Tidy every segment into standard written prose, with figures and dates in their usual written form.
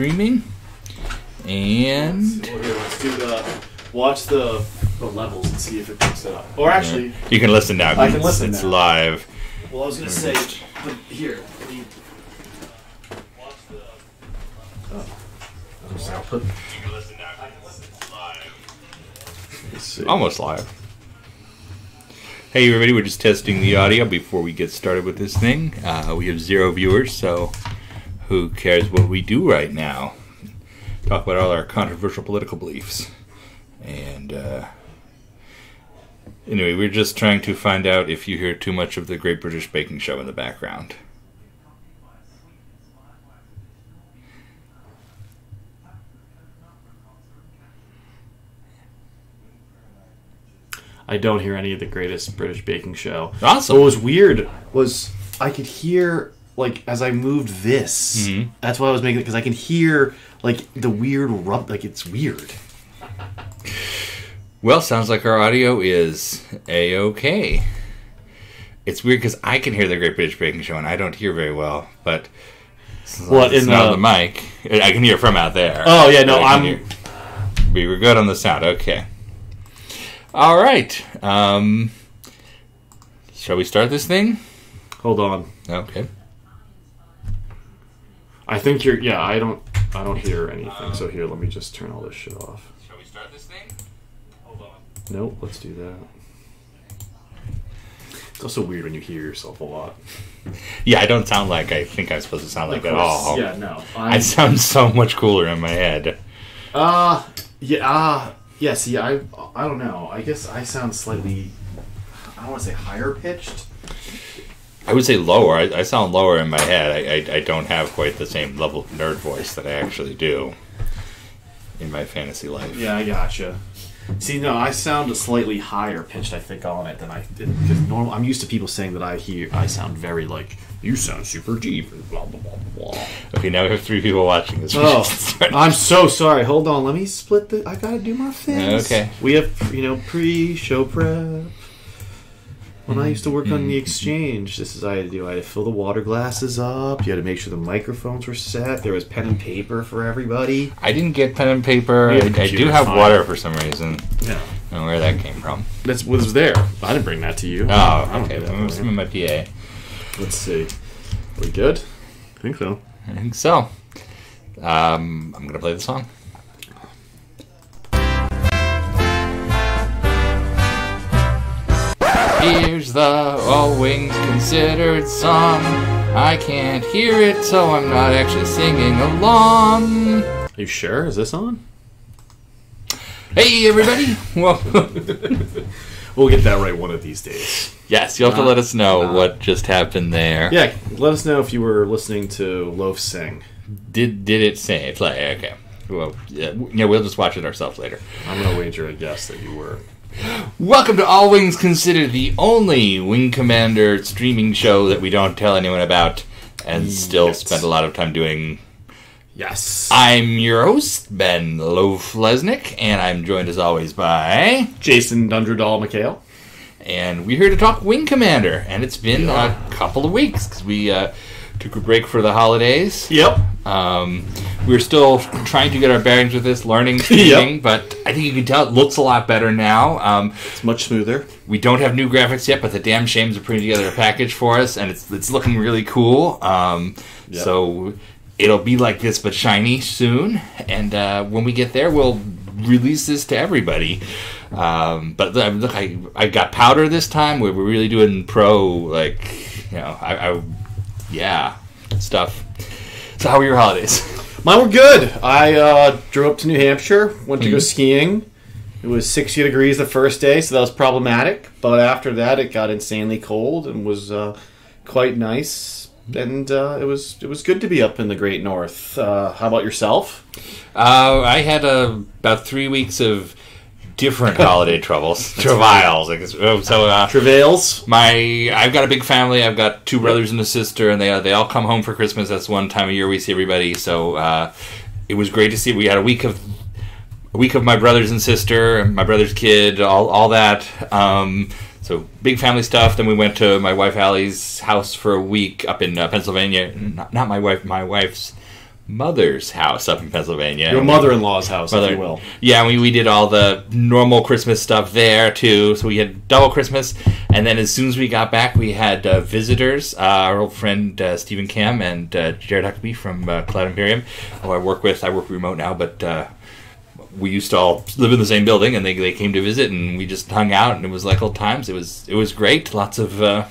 streaming. And let's do watch the levels and see if it picks it up. Or actually, you can listen now. I can listen It's now. live. Well, I was gonna say, but here. Watch the. Output. You can listen now. I can listen. It's live. Let's see. Almost live. Hey everybody, we're just testing the audio before we get started with this thing. We have 0 viewers, so who cares what we do right now? Talk about all our controversial political beliefs. And anyway, we're just trying to find out if you hear too much of the Great British Baking Show in the background. I don't hear any of the Greatest British Baking Show. Awesome. What was weird was I could hear, like, as I moved this. Mm-hmm. That's why I was making it, because I can hear, like, the weird like, it's weird. Well, sounds like our audio is A-OK. It's weird because I can hear the Great British Baking Show and I don't hear very well, but it's not on the mic. I can hear from out there. Oh, yeah, no, We were good on the sound. Okay. All right. Shall we start this thing? Hold on. Okay. I think I don't hear anything. So here, let me just turn all this shit off. Shall we start this thing? Hold on. Nope, let's do that. It's also weird when you hear yourself a lot. Yeah, I don't sound like I think I'm supposed to sound like at all. Yeah, no. I sound so much cooler in my head. Yeah, see, I don't know. I guess I sound slightly, I don't want to say higher pitched. I would say lower. I sound lower in my head. I don't have quite the same level of nerd voice that I actually do in my fantasy life. Yeah, I gotcha. See, no, I sound slightly higher pitched, I think, on it than I did. Because normal, I'm used to people saying that I sound very, like, you sound super deep, and blah, blah, blah, blah. Okay, now we have 3 people watching this. Oh, I'm so sorry. Hold on, let me split I gotta do my things. Okay. We have, pre-show prep. When I used to work on the exchange, this is what I had to do. I had to fill the water glasses up. You had to make sure the microphones were set. There was pen and paper for everybody. I didn't get pen and paper. I do have water for some reason. Yeah. I don't know where that came from. That's what was there. I didn't bring that to you. Oh, okay. I'm in my PA. Let's see. Are we good? I think so. I think so. I'm going to play the song. Here's the All Wings Considered song. I can't hear it, so I'm not actually singing along. Are you sure? Is this on? Hey, everybody. We'll get that right one of these days. Yes, you'll have to let us know what just happened there. Yeah, let us know if you were listening to LOAF sing. Did it say it? Okay. Well, yeah, we'll just watch it ourselves later. I'm going to wager a guess that you were. Welcome to All Wings Considered, the only Wing Commander streaming show that we don't tell anyone about and still spend a lot of time doing. Yes. I'm your host, Ben LOAF Lesnick, and I'm joined as always by Jason Dundradal McHale. And we're here to talk Wing Commander, and it's been a couple of weeks because we took a break for the holidays. Yep. We're still trying to get our bearings with this, learning, streaming, but I think you can tell it looks a lot better now. It's much smoother. We don't have new graphics yet, but the damn shames are putting together a package for us, and it's looking really cool. So it'll be like this, but shiny soon, and when we get there, we'll release this to everybody. But look, I got powder this time. We're really doing pro, stuff. So how were your holidays? Mine were good. I drove up to New Hampshire, went to go skiing. It was 60 degrees the first day, so that was problematic. But after that, it got insanely cold and was quite nice. And it was good to be up in the Great North. How about yourself? I had about 3 weeks of different holiday travails, I guess. Travails. I've got a big family. I've got 2 brothers and a sister, and they all come home for Christmas. That's one time a year we see everybody. So it was great to see. We had a week of my brothers and sister, my brother's kid, all that. So big family stuff. Then we went to my wife Allie's house for a week up in Pennsylvania. Not my wife, my wife's mother's house up in Pennsylvania. Your mother-in-law's house, if you will. Yeah, we did all the normal Christmas stuff there, too. So we had double Christmas. And then as soon as we got back, we had visitors. Our old friend Stephen Cam and Jared Huckabee from Cloud Imperium, who I work with. I work remote now, but we used to all live in the same building, and they came to visit, and we just hung out, and it was like old times. It was great. Lots of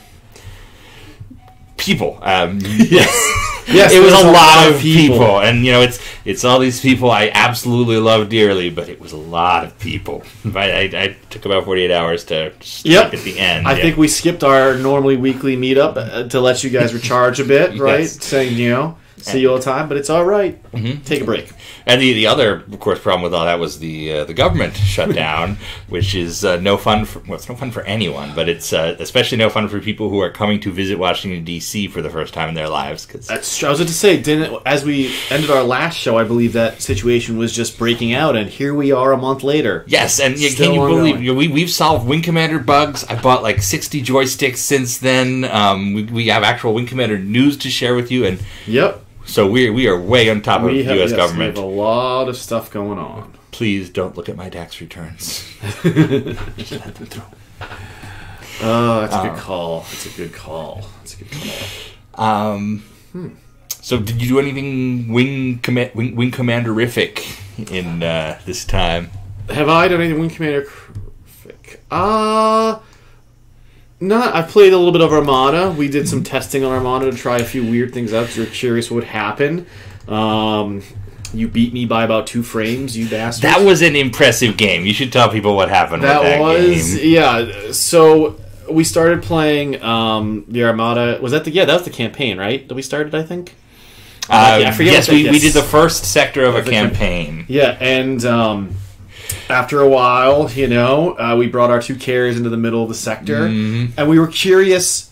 people. Yes. Yes, it was a lot of people, and it's all these people I absolutely love dearly, but it was a lot of people. I took about 48 hours to stop at the end. I think we skipped our normally weekly meetup to let you guys recharge a bit, right? Yes. Saying see you all the time, but it's all right. Mm-hmm. Take a break. And the other, of course, problem with all that was the government shutdown, which is no fun. It's no fun for anyone, but it's especially no fun for people who are coming to visit Washington D.C. for the first time in their lives. That's I was going to say, as we ended our last show, I believe that situation was just breaking out, and here we are a month later. Yes, and can you believe we've solved Wing Commander bugs? I bought like 60 joysticks since then. We have actual Wing Commander news to share with you, and yep. So we are way on top of the U.S. government. We have a lot of stuff going on. Please don't look at my tax returns. Just let them through. Oh, that's a good call. That's a good call. So did you do anything Wing Commanderific in this time? Have I done anything Wing Commanderific? I played a little bit of Armada. We did some testing on Armada to try a few weird things out because we were curious what would happen. You beat me by about 2 frames, you bastard. That was an impressive game. You should tell people what happened with that game. Yeah. So we started playing the Armada. Was that that was the campaign, right? That we started, I think? I forget. Yes, we did the first sector of a campaign. Yeah, and after a while, we brought our 2 carriers into the middle of the sector, and we were curious.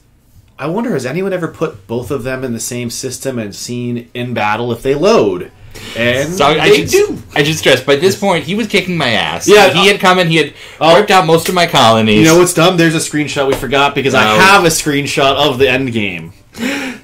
I wonder, has anyone ever put both of them in the same system and seen in battle if they load? And so I should stress, by this point, he was kicking my ass. Yeah, he had come in, he had wiped out most of my colonies. You know what's dumb? There's a screenshot we forgot, because I have a screenshot of the end game.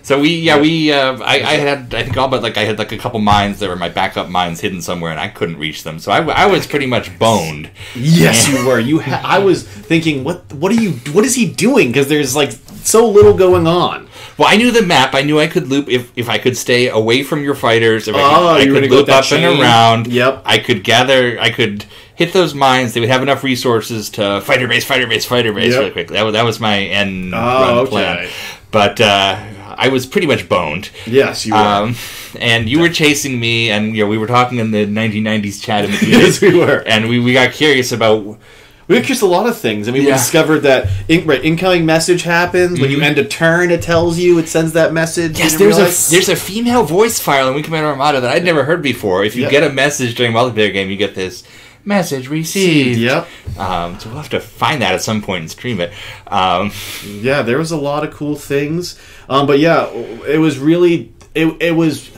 So I had, I think I had a couple mines that were my backup mines hidden somewhere, and I couldn't reach them. So I was pretty much boned. Yes, you were. I was thinking, what is he doing? Because there's so little going on. Well, I knew the map. I knew I could loop if I could stay away from your fighters. If I could loop up and around. Yep. I could hit those mines. They would have enough resources to fighter base really quickly. That was my end run plan. But I was pretty much boned. Yes, you were. And you were chasing me, and we were talking in the 1990s chat in the Yes, we were. And we got curious about. We got curious a lot of things. I mean, we discovered that incoming message happens. When you end a turn, it tells you, it sends that message. Yes, there's a female voice file in Wing Commander Armada that I'd never heard before. If you get a message during a multiplayer game, you get this message received. Yep. So we'll have to find that at some point and stream it. Yeah, there was a lot of cool things. But yeah, it was really... It was...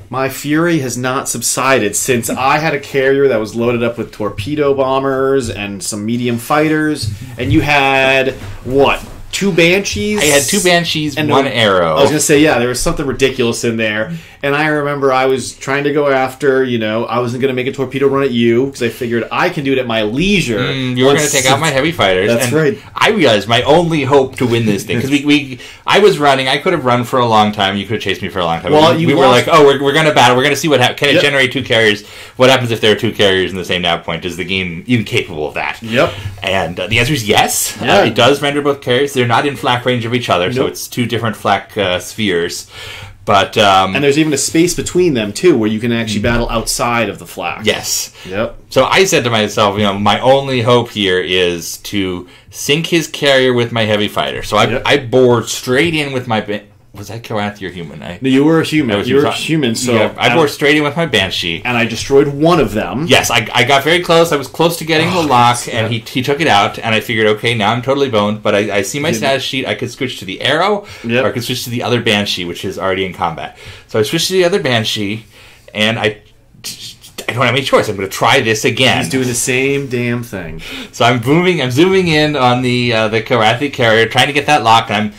My fury has not subsided since I had a carrier that was loaded up with torpedo bombers and some medium fighters, and you had, 2 Banshees? I had 2 Banshees, and 1 arrow. I was going to say, there was something ridiculous in there. And I remember I was trying to go after, I wasn't going to make a torpedo run at you, because I figured I can do it at my leisure. You were going to take out my heavy fighters. That's right. I realized my only hope to win this thing, because I was running, I could have run for a long time, you could have chased me for a long time. Well, we were like, we're going to battle, we're going to see what happens. Can it generate 2 carriers? What happens if there are 2 carriers in the same nav point? Is the game even capable of that? Yep. And the answer is yes. Yeah. It does render both carriers. They're not in flak range of each other, so it's 2 different flak spheres. But and there's even a space between them too, where you can actually battle outside of the flak. Yes. Yep. So I said to myself, my only hope here is to sink his carrier with my heavy fighter. So I bored straight in with my. Was that Karath or human? No, you were a human. You were a human, so... I bore straight in with my Banshee. And I destroyed one of them. Yes, I got very close. I was close to getting the lock, and he took it out, and I figured, okay, now I'm totally boned, but I see my status sheet. I could switch to the arrow, or I could switch to the other Banshee, which is already in combat. So I switched to the other Banshee, and I don't have any choice. I'm going to try this again. He's doing the same damn thing. So I'm zooming in on the Karathi carrier, trying to get that lock, and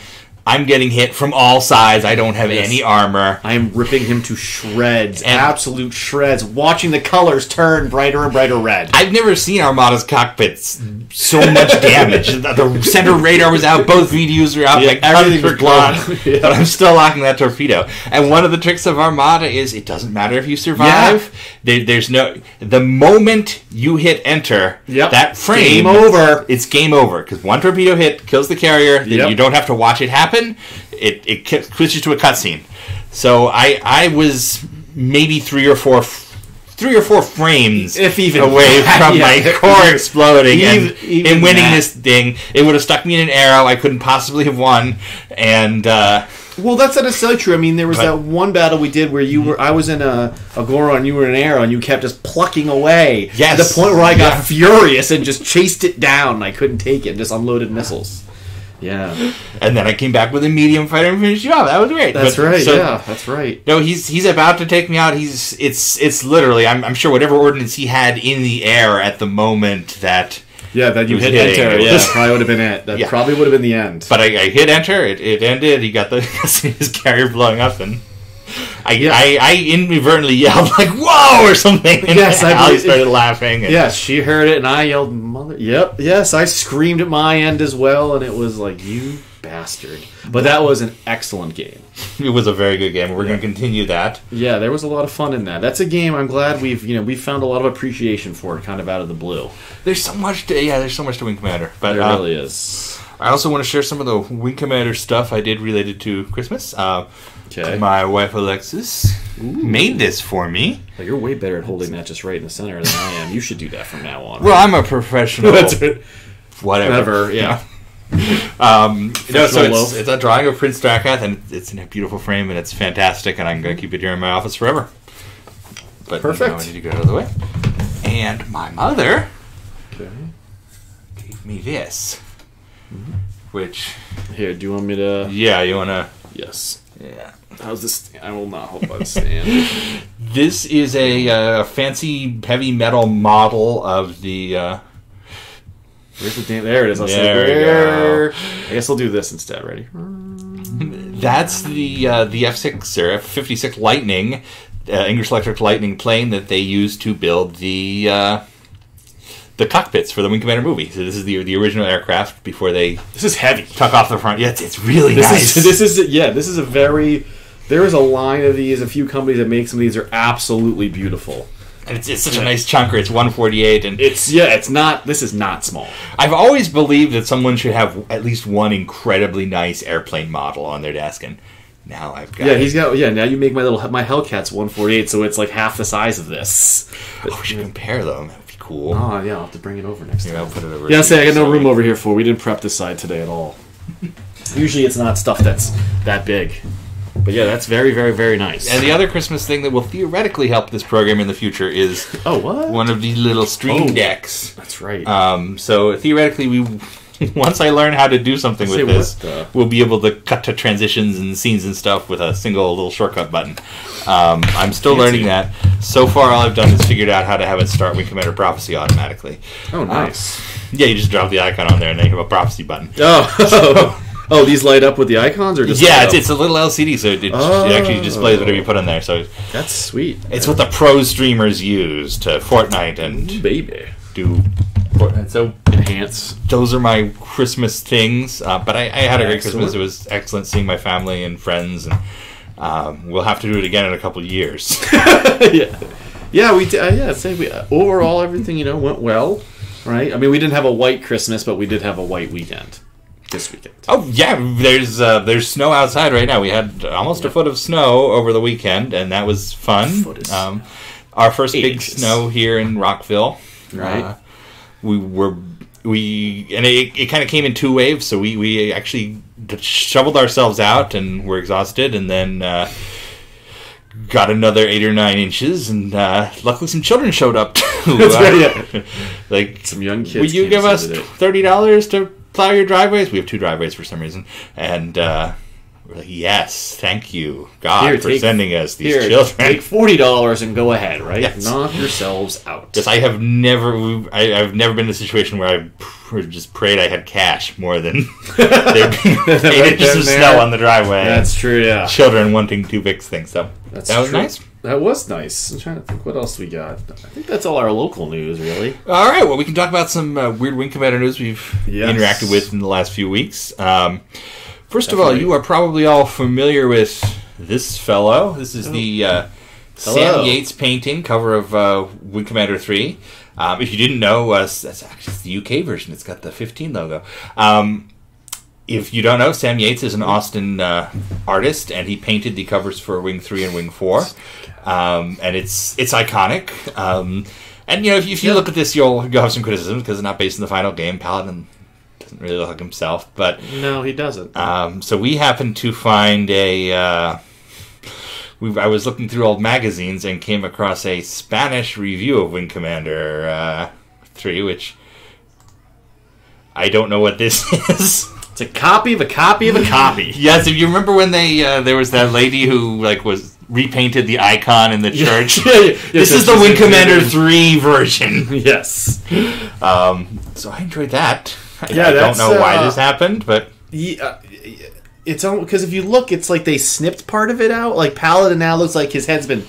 I'm getting hit from all sides. I don't have any armor. I am ripping him to shreds, absolute shreds, watching the colors turn brighter and brighter red. I've never seen Armada's cockpits so much damage. The center radar was out, both VDUs were out, like everything was gone. Yeah. But I'm still locking that torpedo. And one of the tricks of Armada is it doesn't matter if you survive. Yeah. There's no... The moment you hit enter, that frame... Game over. It's game over. Because one torpedo hit kills the carrier. Then you don't have to watch it happen. It switches to a cutscene. So I was maybe three or four frames if even away from my core exploding and winning this thing. It would have stuck me in an arrow. I couldn't possibly have won. And well, that's not necessarily true. I mean, there was that one battle we did where I was in a Goro and you were in an arrow, and you kept just plucking away. Yes. To the point where I got furious and just chased it down. And I couldn't take it. Just unloaded missiles. Yeah. And then I came back with a medium fighter and finished you off. That was great. That's right. So, that's right. No, he's about to take me out. It's literally, I'm sure whatever ordnance he had in the air at the moment that... Yeah, that you hit enter. Yeah, probably would have been it. That probably would have been the end. But I hit enter. It ended. He got his carrier blowing up, and I inadvertently yelled like "Whoa!" or something. And Allie started laughing. And yes, she heard it, and I yelled "Mother!" Yep. Yes, I screamed at my end as well, and it was like, "You bastard!" But that was an excellent game. It was a very good game. We're going to continue that. Yeah, there was a lot of fun in that. That's a game I'm glad we've found a lot of appreciation for it, kind of out of the blue. There's so much to Wing Commander. But there really is. I also want to share some of the Wing Commander stuff I did related to Christmas. My wife Alexis made this for me. Well, you're way better at holding that just right in the center than I am. You should do that from now on. Well, I'm a professional. Whatever. Yeah. So it's a drawing of Prince Darkath, and it's in a beautiful frame, and it's fantastic, and I'm going to keep it here in my office forever. But perfect. Now I need to get out of the way. And my mother gave me this, which... Here, do you want me to... Yeah, you want to... Yes. Yeah. How's this? I will not hold by the stand. This is a fancy heavy metal model of the... Where's the damn... There it is. There. I guess I'll do this instead. Ready? That's the F6 or F56 Lightning, English Electric Lightning plane that they used to build the cockpits for the Wing Commander movie. So this is the original aircraft before they... This is heavy. Tuck off the front. Yeah, it's really nice. This is a very... There is a line of these, a few companies that make some of these are absolutely beautiful. And it's such a nice chunker. It's 148, and it's not. This is not small. I've always believed that someone should have at least one incredibly nice airplane model on their desk, and now I've got. Yeah, he's got. Yeah, now you make my Hellcat's 148, so it's like half the size of this. We should compare them. That'd be cool. Oh yeah, I'll have to bring it over next time. I'll put it over. Yeah, I got no room over here for. We didn't prep this side today at all. Usually, it's not stuff that's that big. But yeah, that's very, very, very nice. And the other Christmas thing that will theoretically help this program in the future is one of these little stream decks. That's right. So theoretically, once I learn how to do something with this, we'll be able to cut to transitions and scenes and stuff with a single little shortcut button. I'm still learning that. So far, all I've done is figured out how to have it start Wing Commander Prophecy automatically. Oh, nice. Yeah, you just drop the icon on there and then you have a prophecy button. Oh, these light up with the icons, or just it's a little LCD, so it actually displays whatever you put in there. So that's sweet. It's what the pro streamers use to Fortnite and do Fortnite. So enhance. Those are my Christmas things. But I had a great Christmas. It was excellent seeing my family and friends, and we'll have to do it again in a couple of years. Yeah, we overall everything went well, right? I mean, we didn't have a white Christmas, but we did have a white weekend. This weekend. Oh yeah, there's snow outside right now. We had almost a foot of snow over the weekend, and that was fun. Our first big snow here in Rockville. Right. It kind of came in two waves. So we actually shoveled ourselves out and were exhausted, and then got another 8 or 9 inches, and luckily some children showed up too. That's right. Yeah. Like some young kids. Will you give us $30 to plow your driveways? We have 2 driveways for some reason, and We're like, yes, thank you, God, for sending us these children. Take $40 and go ahead, right? Yes. Knock yourselves out. Because I've never been in a situation where I just prayed I had cash more than there being inches of snow on the driveway. That's true, yeah. Children wanting to fix things. So that was nice. That was nice. I'm trying to think what else we got. I think that's all our local news, really. All right, well, we can talk about some weird Wing Commander news we've interacted with in the last few weeks. First of all, you are probably all familiar with this fellow. This is the Sam Yates painting, cover of Wing Commander 3. If you didn't know, that's actually the UK version. It's got the 15 logo. If you don't know, Sam Yates is an Austin artist, and he painted the covers for Wing 3 and Wing 4. And it's iconic. And, you know, if you look at this, you'll have some criticism because it's not based in the final game. Paladin doesn't really look like himself, but no, he doesn't. So we happened to find I was looking through old magazines and came across a Spanish review of Wing Commander 3, which I don't know what this is. It's a copy of a copy of a copy. Yes, if you remember when there was that lady who was repainted the icon in the church. This is the Wing Commander 3 version. Yes. So I enjoyed that. I don't know why this happened, but it's because if you look, it's like they snipped part of it out. Like Paladin now looks like his head's been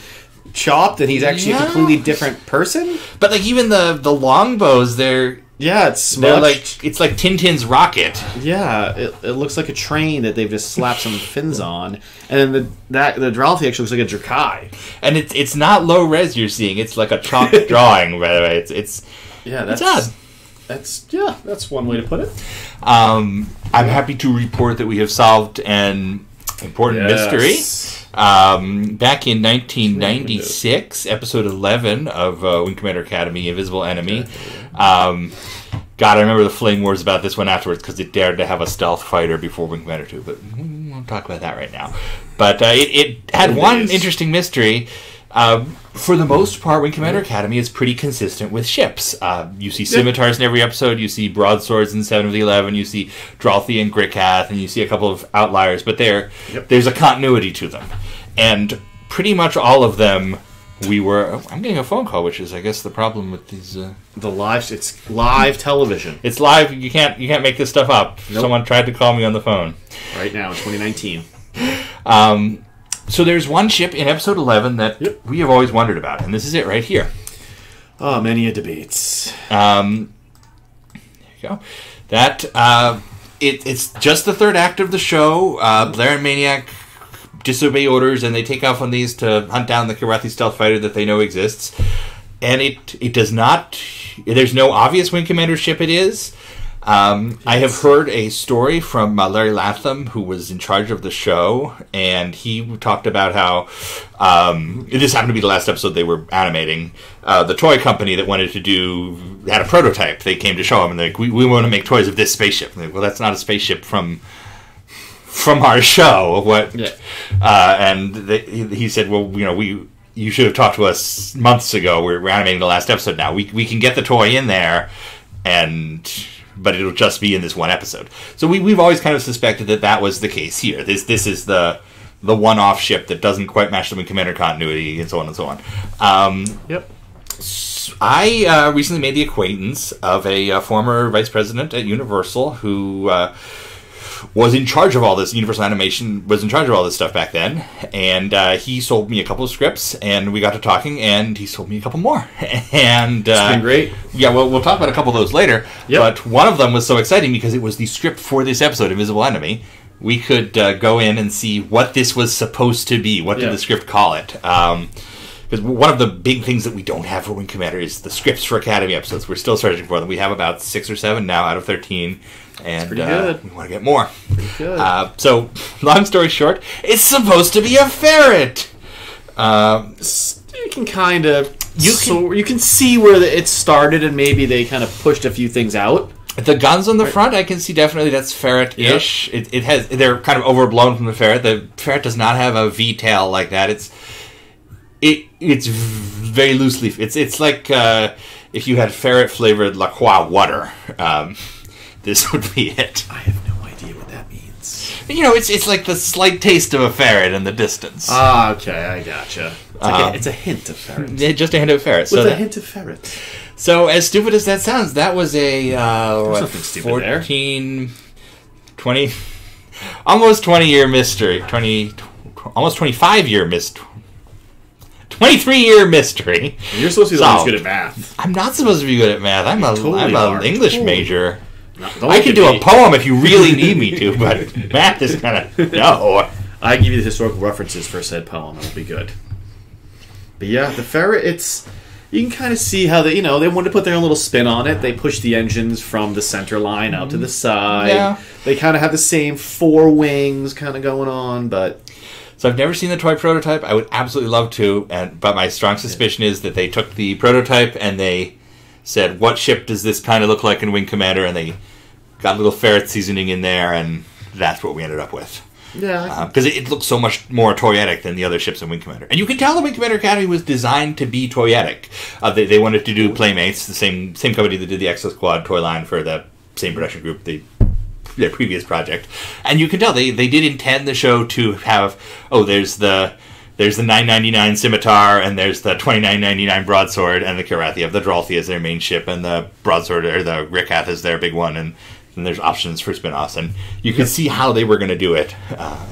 chopped, and he's actually a completely different person. But like even the longbows, it's smudged. It's like Tintin's rocket. Yeah, it looks like a train that they've just slapped some fins on, and then the Dralthi actually looks like a Drakai. And it's not low res you're seeing; it's like a chalk drawing. By the way, it's odd. That's one way to put it. I'm happy to report that we have solved an important mystery. Back in 1996, episode 11 of Wing Commander Academy, Invisible Enemy. God, I remember the flame wars about this one afterwards because it dared to have a stealth fighter before Wing Commander 2, but we won't talk about that right now. But it had one interesting mystery. For the most part, Wing Commander Academy is pretty consistent with ships. You see scimitars in every episode, you see broadswords in 7 of the 11, you see Dralthi and Grickath, and you see a couple of outliers, but there's a continuity to them. And pretty much all of them, I'm getting a phone call, which is, I guess, the problem with these... It's live television. It's live, you can't make this stuff up. Nope. Someone tried to call me on the phone. Right now, in 2019. So there's one ship in episode 11 that we have always wondered about, and this is it right here. Oh, many a debates. There you go. That it's just the third act of the show. Blair and Maniac disobey orders, and they take off on these to hunt down the Karathi stealth fighter that they know exists. And it does not... There's no obvious Wing Commander ship it is. I have heard a story from Larry Latham, who was in charge of the show, and he talked about how this happened to be the last episode they were animating. The toy company that wanted to had a prototype. They came to show him, and they're like, we want to make toys of this spaceship. And they're like, well, that's not a spaceship from our show. What? Yeah. And he said, well, you should have talked to us months ago. We're animating the last episode now. We can get the toy in there, but it'll just be in this one episode. So we've always kind of suspected that was the case here. This is the one-off ship that doesn't quite match the Wing Commander continuity, and so on and so on. I recently made the acquaintance of a former vice president at Universal who was in charge of all this. Universal Animation was in charge of all this stuff back then, and he sold me a couple of scripts, and we got to talking, and he sold me a couple more. And it's been great. Yeah, well, we'll talk about a couple of those later. Yep. But one of them was so exciting because it was the script for this episode, Invisible Enemy. We could go in and see what this was supposed to be. What did the script call it? Because one of the big things that we don't have for Wing Commander is the scripts for Academy episodes. We're still searching for them. We have about 6 or 7 now out of 13. And we want to get more. Pretty good. So, long story short, it's supposed to be a ferret. You can kind of... You can see where it started, and maybe they kind of pushed a few things out. The guns on the front, I can see definitely that's ferret-ish. Yep. They're kind of overblown from the ferret. The ferret does not have a V-tail like that. It's very loose leaf. It's like if you had ferret-flavored La Croix water. This would be it. I have no idea what that means. it's like the slight taste of a ferret in the distance. Ah, okay, I gotcha. It's a hint of ferret. Yeah, just a hint of ferret. With a hint of ferret. So, as stupid as that sounds, that was a 20, almost 20-year mystery. Almost 25-year mystery. 23-year mystery. You're supposed to be the one who's good at math. I'm not supposed to be good at math. I'm an English major. No, I can do a poem if you really need me to, but math is kind of no. I give you the historical references for said poem. It'll be good. But yeah, the ferret. You can kind of see how they wanted to put their own little spin on it. They pushed the engines from the center line out to the side. Yeah. They kind of have the same 4 wings kind of going on, but. So I've never seen the toy prototype. I would absolutely love to, but my strong suspicion is that they took the prototype and they said, what ship does this kind of look like in Wing Commander? And they got a little ferret seasoning in there, and that's what we ended up with. Yeah. Because it looks so much more toyetic than the other ships in Wing Commander. And you can tell the Wing Commander Academy was designed to be toyetic. They wanted to do Playmates, the same company that did the Exo Squad toy line for the same production group, their previous project, and you can tell they did intend the show to have there's the $9.99 scimitar and there's the $29.99 broadsword and the Kirathi of the Dralthi as their main ship and the broadsword or the Rikath is their big one, and there's options for spin-offs, and you can see how they were going to do it.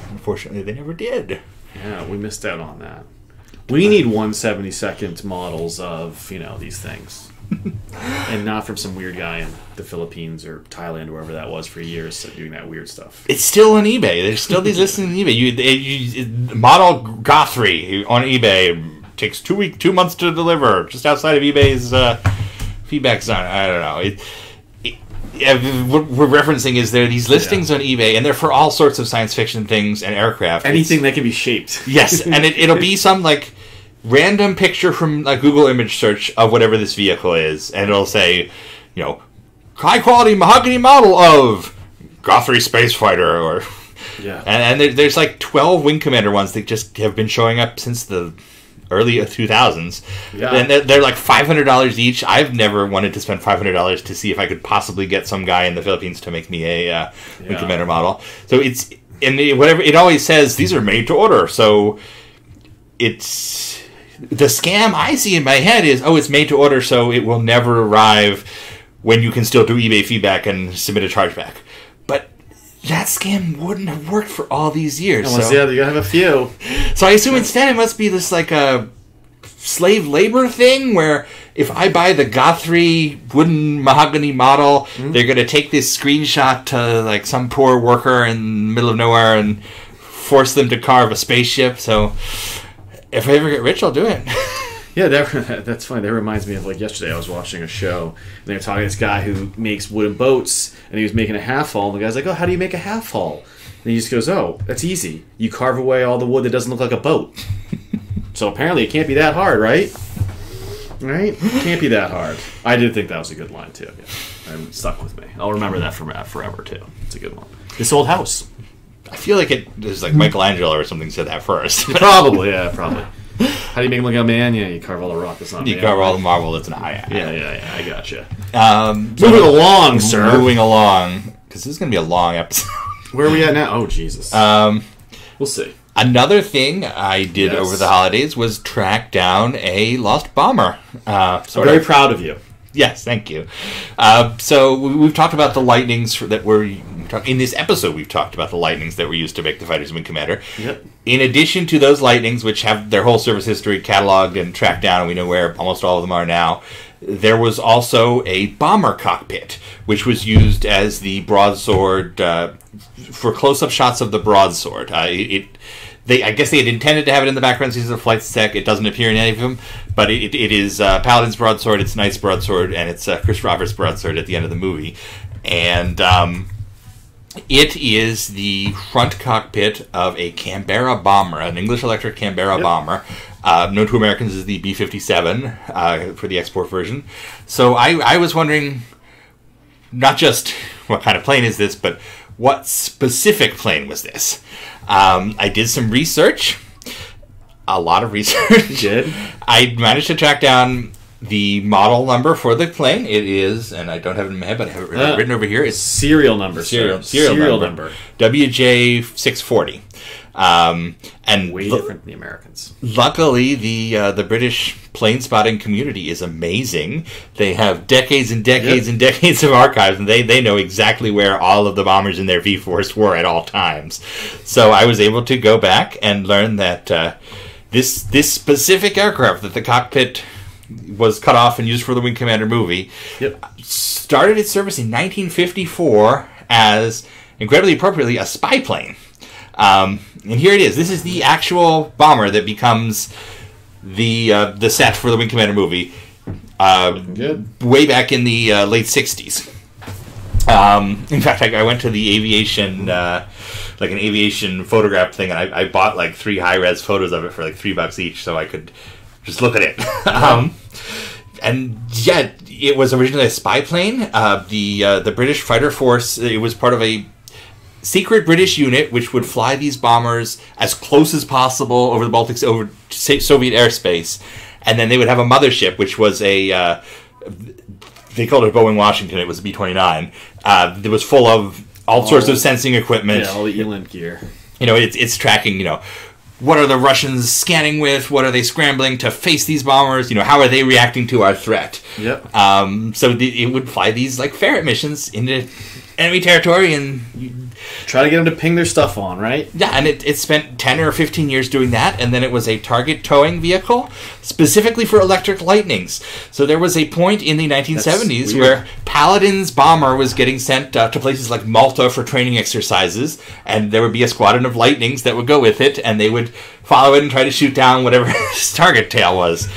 Unfortunately, they never did. Yeah, we missed out on that. We need 1/72nd models of these things. And not from some weird guy in the Philippines or Thailand, wherever that was, for years doing that weird stuff. It's still on eBay. There's still these listed on eBay. Model Gothry on eBay takes 2 months to deliver. Just outside of eBay's feedback zone. I don't know. What we're referencing is there are these listings on eBay, and they're for all sorts of science fiction things and aircraft. Anything that can be shaped. Yes, and it'll be some random picture from Google image search of whatever this vehicle is, and it'll say, high quality mahogany model of Gothry Space Fighter, or and there's 12 Wing Commander ones that just have been showing up since the early 2000s. Yeah, and they're like $500 each. I've never wanted to spend $500 to see if I could possibly get some guy in the Philippines to make me a Wing Commander model. So it's whatever it always says. These are made to order. So it's. The scam I see in my head is, it's made to order, so it will never arrive when you can still do eBay feedback and submit a chargeback. But that scam wouldn't have worked for all these years. Yeah, you gotta have a few. So I assume instead it must be this a slave labor thing, where if I buy the Gothry wooden mahogany model, they're gonna take this screenshot to some poor worker in the middle of nowhere and force them to carve a spaceship. So. If I ever get rich, I'll do it. Yeah, that's funny. That reminds me of yesterday. I was watching a show, and they were talking to this guy who makes wooden boats, and he was making a half hull. And the guy's like, how do you make a half hull? And he just goes, that's easy. You carve away all the wood that doesn't look like a boat. So apparently it can't be that hard, right? Right? It can't be that hard. I did think that was a good line, too. Yeah. It stuck with me. I'll remember that forever, too. It's a good one. This old house. I feel like it was Michelangelo or something said that first. Probably. How do you make him look like a man? Yeah, you carve all the rock that's not you carve all the marble that's not. Yeah, I gotcha. Moving along, sir. Moving along, because this is going to be a long episode. Where are we at now? Oh, Jesus. We'll see. Another thing I did over the holidays was track down a lost bomber. I'm very proud of you. Yes, thank you. So we've talked about the lightnings that were... In this episode, we've talked about the lightnings that were used to make the Fighter's Wing Commander. Yep. In addition to those lightnings, which have their whole service history cataloged and tracked down, and we know where almost all of them are now, there was also a bomber cockpit, which was used as the broadsword for close-up shots of the broadsword. I guess they had intended to have it in the background scenes of Flight Tech. It doesn't appear in any of them, but it is Paladin's broadsword, it's Knight's broadsword, and it's Chris Roberts' broadsword at the end of the movie. And it is the front cockpit of a Canberra bomber, an English electric Canberra bomber, known to Americans as the B-57 for the export version. So I was wondering, not just what kind of plane is this, but what specific plane was this? I did some research, a lot of research. You did? I managed to track down the model number for the plane. It is, and I don't have it in my head, but I have it written over here. It's serial number. Serial number. WJ640. And way different than the Americans. Luckily, the British plane spotting community is amazing. They have decades and decades and decades of archives, and they know exactly where all of the bombers in their V-Force were at all times. So I was able to go back and learn that this specific aircraft that the cockpit was cut off and used for the Wing Commander movie started its service in 1954 as, incredibly appropriately, a spy plane. And here it is. This is the actual bomber that becomes the set for the Wing Commander movie. Way back in the late 60s. In fact, I went to the aviation, like an aviation photograph thing, and I bought like 3 high-res photos of it for like $3 each, so I could just look at it. And yeah, it was originally a spy plane. The British fighter force, it was part of a secret British unit which would fly these bombers as close as possible over the Baltic, over Soviet airspace, and then they would have a mothership, which was they called it Boeing Washington. It was a B-29. That was full of all sorts of sensing equipment. Yeah, all the ELINT gear. It's tracking. What are the Russians scanning with? What are they scrambling to face these bombers? How are they reacting to our threat? Yep. So it would fly these like ferret missions into enemy territory and try to get them to ping their stuff on, right? Yeah, and it spent 10 or 15 years doing that, and then it was a target towing vehicle specifically for electric lightnings. So there was a point in the 1970s where Paladin's bomber was getting sent to places like Malta for training exercises, and there would be a squadron of lightnings that would go with it, and they would follow it and try to shoot down whatever his target tail was.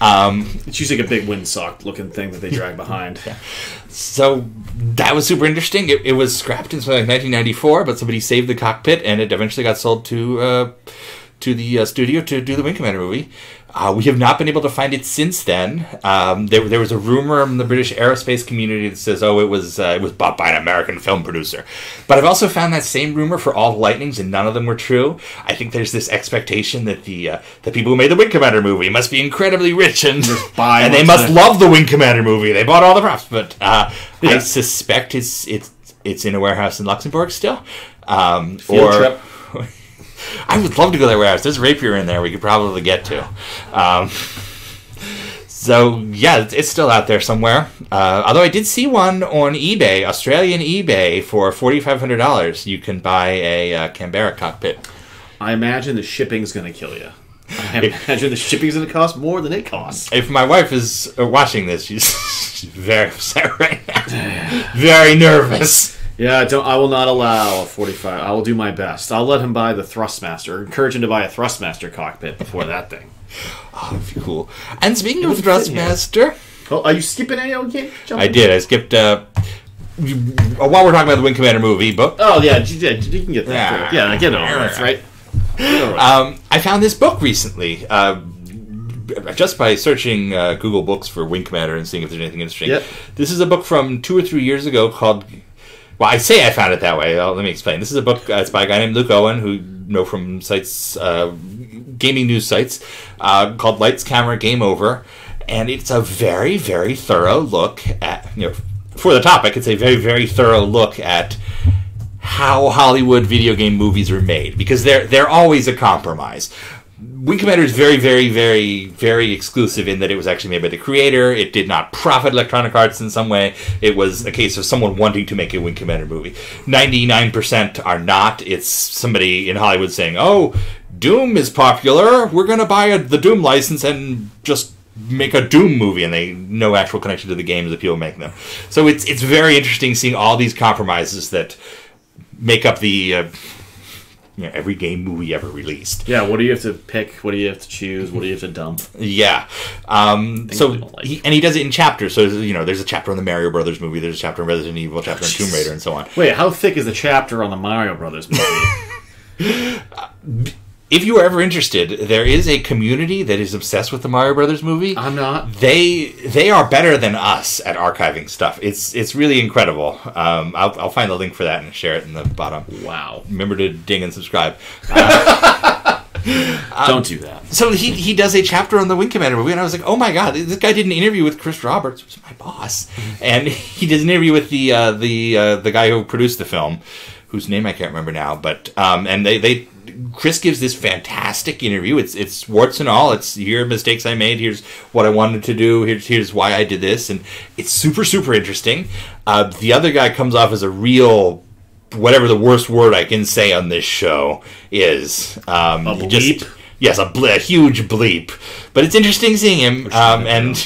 It's usually like a big windsock looking thing that they drag behind. Yeah. So that was super interesting. It was scrapped in something like 1994, but somebody saved the cockpit, and it eventually got sold to the studio to do the Wing Commander movie. We have not been able to find it since then. There was a rumor in the British aerospace community that says, it was bought by an American film producer. But I've also found that same rumor for all the Lightnings, and none of them were true. I think there's this expectation that the people who made the Wing Commander movie must be incredibly rich and they must love the Wing Commander movie. They bought all the props, but I suspect it's in a warehouse in Luxembourg still. Field trip. I would love to go to that warehouse. There's rapier in there we could probably get to. So, yeah, it's still out there somewhere. Although I did see one on eBay, Australian eBay, for $4,500. You can buy a Canberra cockpit. I imagine the shipping's going to kill you. I imagine the shipping's going to cost more than it costs. If my wife is watching this, she's very upset right now. Very nervous. Yeah, I will not allow a 45. I will do my best. I'll let him buy the Thrustmaster. Encourage him to buy a Thrustmaster cockpit before that thing. Oh, that'd be cool. And speaking of Thrustmaster... Oh, are you skipping any? Okay, I did. I skipped... while we're talking about the Wing Commander movie, but... Oh, yeah, you can get that. Yeah, get over it. That's right. I found this book recently. Just by searching Google Books for Wing Commander and seeing if there's anything interesting. Yep. This is a book from 2 or 3 years ago called... Well, I say I found it that way. Let me explain. This is a book. It's by a guy named Luke Owen, who you know from sites, gaming news sites, called Lights, Camera, Game Over. And it's a very, very thorough look at, for the topic, it's a very, very thorough look at how Hollywood video game movies are made. Because they're always a compromise. Wing Commander is very, very, very, very exclusive in that it was actually made by the creator. It did not profit Electronic Arts in some way. It was a case of someone wanting to make a Wing Commander movie. 99% are not. It's somebody in Hollywood saying, Doom is popular. We're going to buy the Doom license and just make a Doom movie. And they no actual connection to the games that people make them. So it's very interesting seeing all these compromises that make up the... every game movie ever released. Yeah, what do you have to pick? What do you have to choose? What do you have to dump? Yeah. He does it in chapters. So, there's a chapter on the Mario Brothers movie, there's a chapter on Resident Evil, a chapter on Tomb Raider, and so on. Wait, how thick is the chapter on the Mario Brothers movie? If you are ever interested, there is a community that is obsessed with the Mario Brothers movie. I'm not. They are better than us at archiving stuff. It's really incredible. I'll find the link for that and share it in the bottom. Wow. Remember to ding and subscribe. Don't do that. So he does a chapter on the Wing Commander movie, and I was like, oh my god, this guy did an interview with Chris Roberts, who's my boss, and he did an interview with the guy who produced the film, whose name I can't remember now, but and Chris gives this fantastic interview. It's warts and all. It's here are mistakes I made. Here's what I wanted to do. Here's why I did this, and it's super super interesting. The other guy comes off as a real, whatever the worst word I can say on this show is. A bleep? Yes, a huge bleep. But it's interesting seeing him. And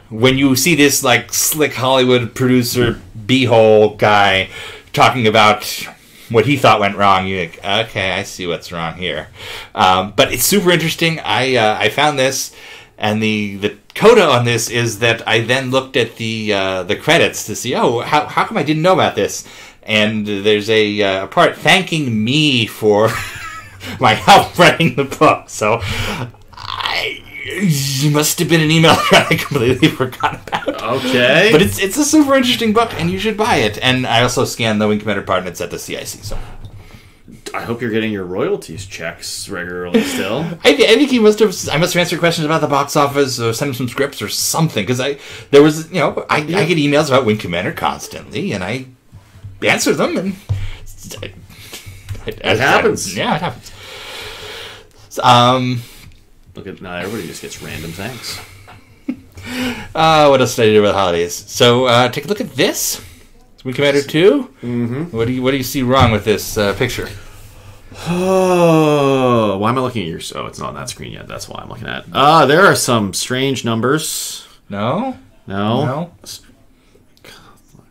when you see this like slick Hollywood producer b-hole guy talking about what he thought went wrong, you're like, okay, I see what's wrong here. But it's super interesting. I found this, and the coda on this is that I then looked at the credits to see, how come I didn't know about this? And there's a part thanking me for my help writing the book. So it must have been an email that I completely forgot about. Okay. But it's a super interesting book, and you should buy it. And I also scanned the Wing Commander part, and it's at the CIC. So I hope you're getting your royalties checks regularly still. I think I must have answered questions about the box office or sent him some scripts or something. Because I get emails about Wing Commander constantly, and I answer them, and it happens. Yeah, it happens. Look at now, everybody just gets random thanks. What else did I do about the holidays? So take a look at this. It's Wing Commander 2. Mm-hmm. What do you see wrong with this picture? Oh, why am I looking at yours? Oh, it's not on that screen yet. That's why I'm looking at. There are some strange numbers. No.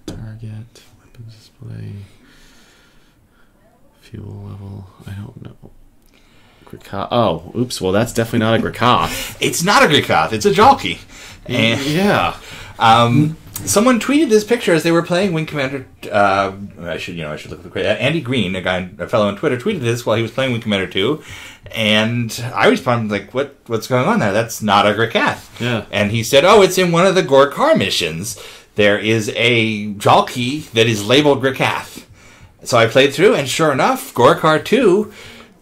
Target, weapons display, fuel level. I don't know. Oh, oops. Well, that's definitely not a Grakoth. It's not a Grakoth. It's a Jalki. And, yeah. Someone tweeted this picture as they were playing Wing Commander. I should look at the credit. Andy Green, a fellow on Twitter, tweeted this while he was playing Wing Commander 2, and I responded like, "What's going on there? That's not a Grakoth." Yeah. And he said, "Oh, it's in one of the Gorkar missions. There is a Jalki that is labeled Grakoth." So I played through, and sure enough, Gorkar 2.